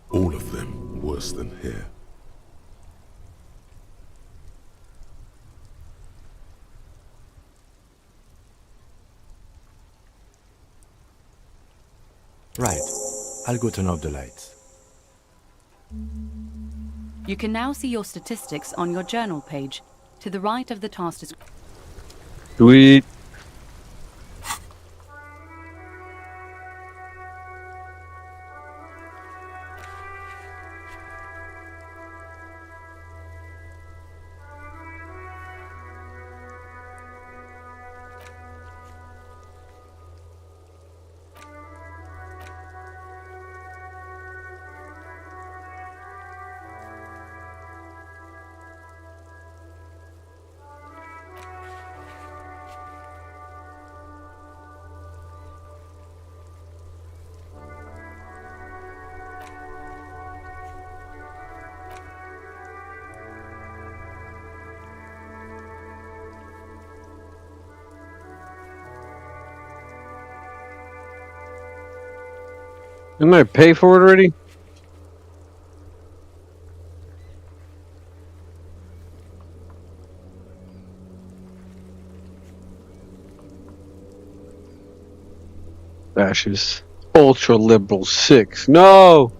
All of them worse than here. Right. I'll go turn off the lights. You can now see your statistics on your journal page, to the right of the task description. Sweet. Didn't I pay for it already? Ashes. Ultra liberal 6. No!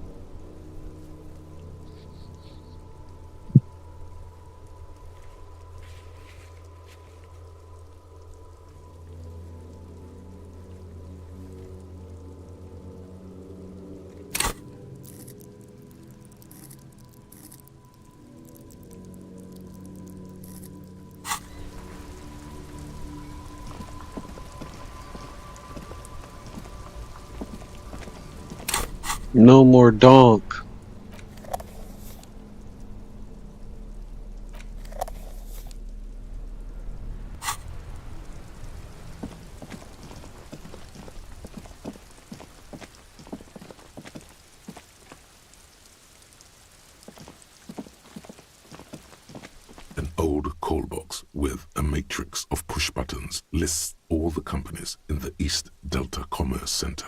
No more donk. An old call box with a matrix of push buttons lists all the companies in the East Delta Commerce Center.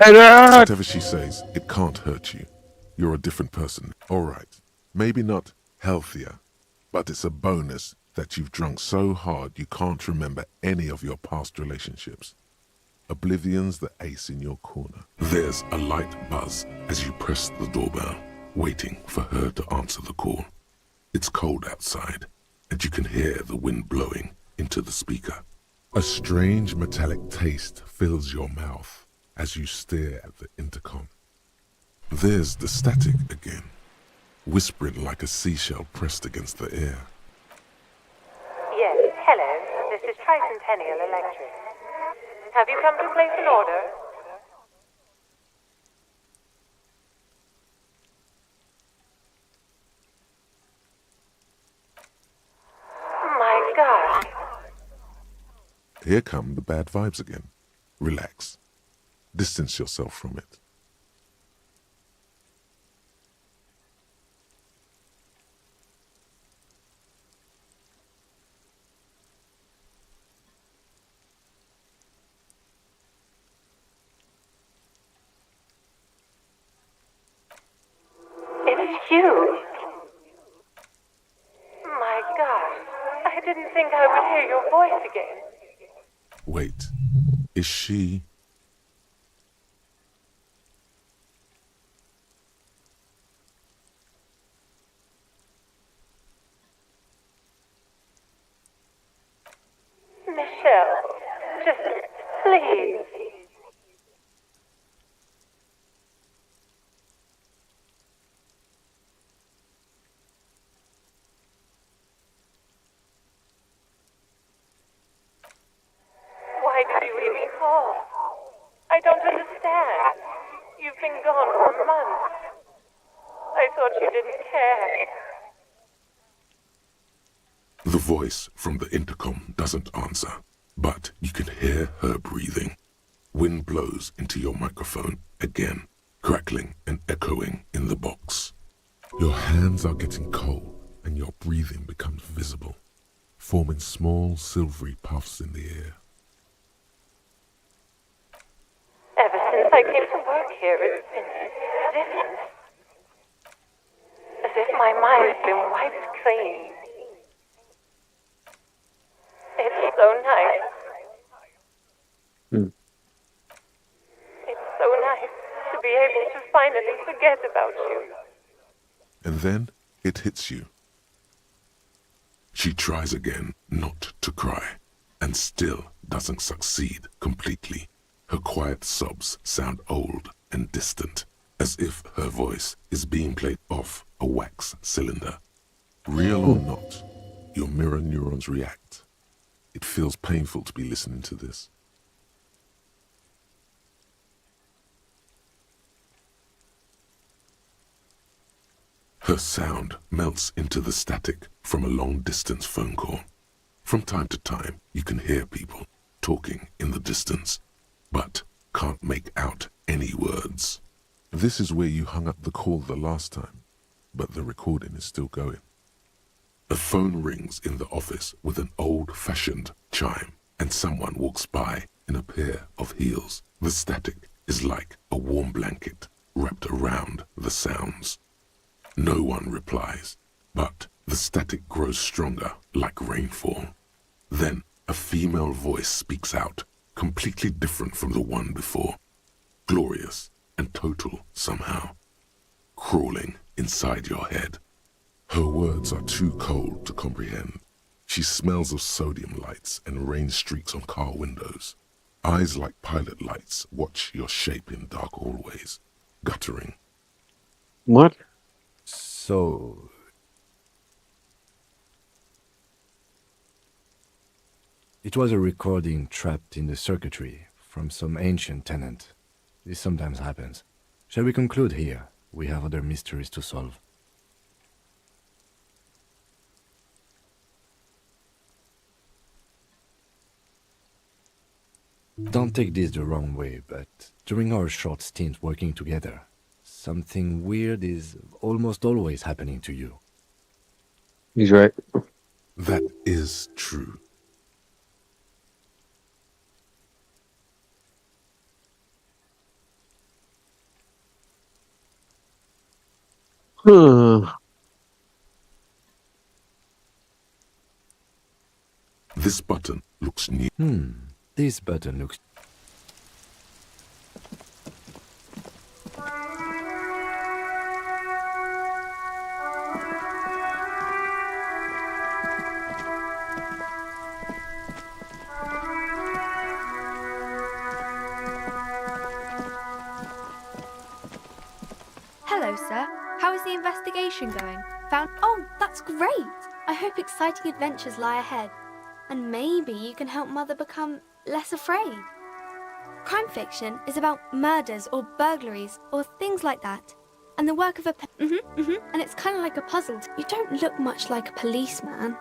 Whatever she says, it can't hurt you. You're a different person. All right, maybe not healthier, but it's a bonus that you've drunk so hard you can't remember any of your past relationships. Oblivion's the ace in your corner. There's a light buzz as you press the doorbell, waiting for her to answer the call. It's cold outside, and you can hear the wind blowing into the speaker. A strange metallic taste fills your mouth as you stare at the intercom. There's the static again, whispering like a seashell pressed against the air. Yes, hello. This is Tricentennial Electric. Have you come to place an order? My God. Here come the bad vibes again. Relax. Distance yourself from it. It's you. didn't think I would hear your voice again. Wait, is she... Michelle, just please. Why did you even call? I don't understand. You've been gone for months. I thought you didn't care. The voice from the intercom doesn't answer, but you can hear her breathing. Wind blows into your microphone again, crackling and echoing in the box. Your hands are getting cold and your breathing becomes visible, forming small silvery puffs in the air. Ever since I came to work here, it's been different. As if my mind's been wiped clean. It's so nice. It's so nice to be able to finally forget about you. And then it hits you. She tries again not to cry, and still doesn't succeed completely. Her quiet sobs sound old and distant, as if her voice is being played off a wax cylinder. Real or not, your mirror neurons react. It feels painful to be listening to this. Her sound melts into the static from a long-distance phone call. From time to time, you can hear people talking in the distance, but can't make out any words. This is where you hung up the call the last time, but the recording is still going. A phone rings in the office with an old-fashioned chime, and someone walks by in a pair of heels. The static is like a warm blanket wrapped around the sounds. No one replies, but the static grows stronger like rainfall. Then a female voice speaks out, completely different from the one before. Glorious and total somehow, crawling inside your head. Her words are too cold to comprehend. She smells of sodium lights and rain streaks on car windows. Eyes like pilot lights watch your shape in dark hallways, guttering. What? So... It was a recording trapped in the circuitry from some ancient tenant. This sometimes happens. Shall we conclude here? We have other mysteries to solve. Don't take this the wrong way, but during our short stint working together, something weird is almost always happening to you. He's right. That is true. This button looks new. This button looks... Hello, sir. How is the investigation going? Oh, that's great! I hope exciting adventures lie ahead. And maybe you can help Mother become less afraid. Crime fiction is about murders or burglaries or things like that. And the work of a... And it's kind of like a puzzle. You don't look much like a policeman.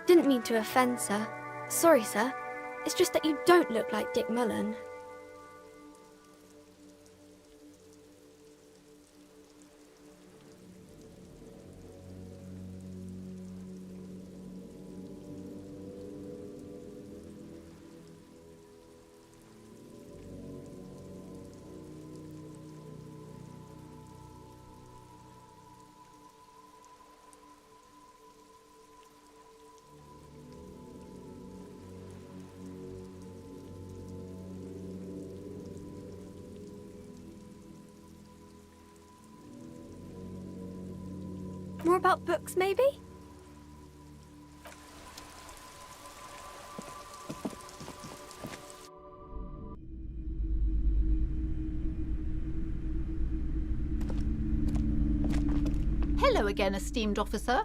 Didn't mean to offend, sir. Sorry, sir. It's just that you don't look like Dick Mullen. More about books, maybe? Hello again, esteemed officer.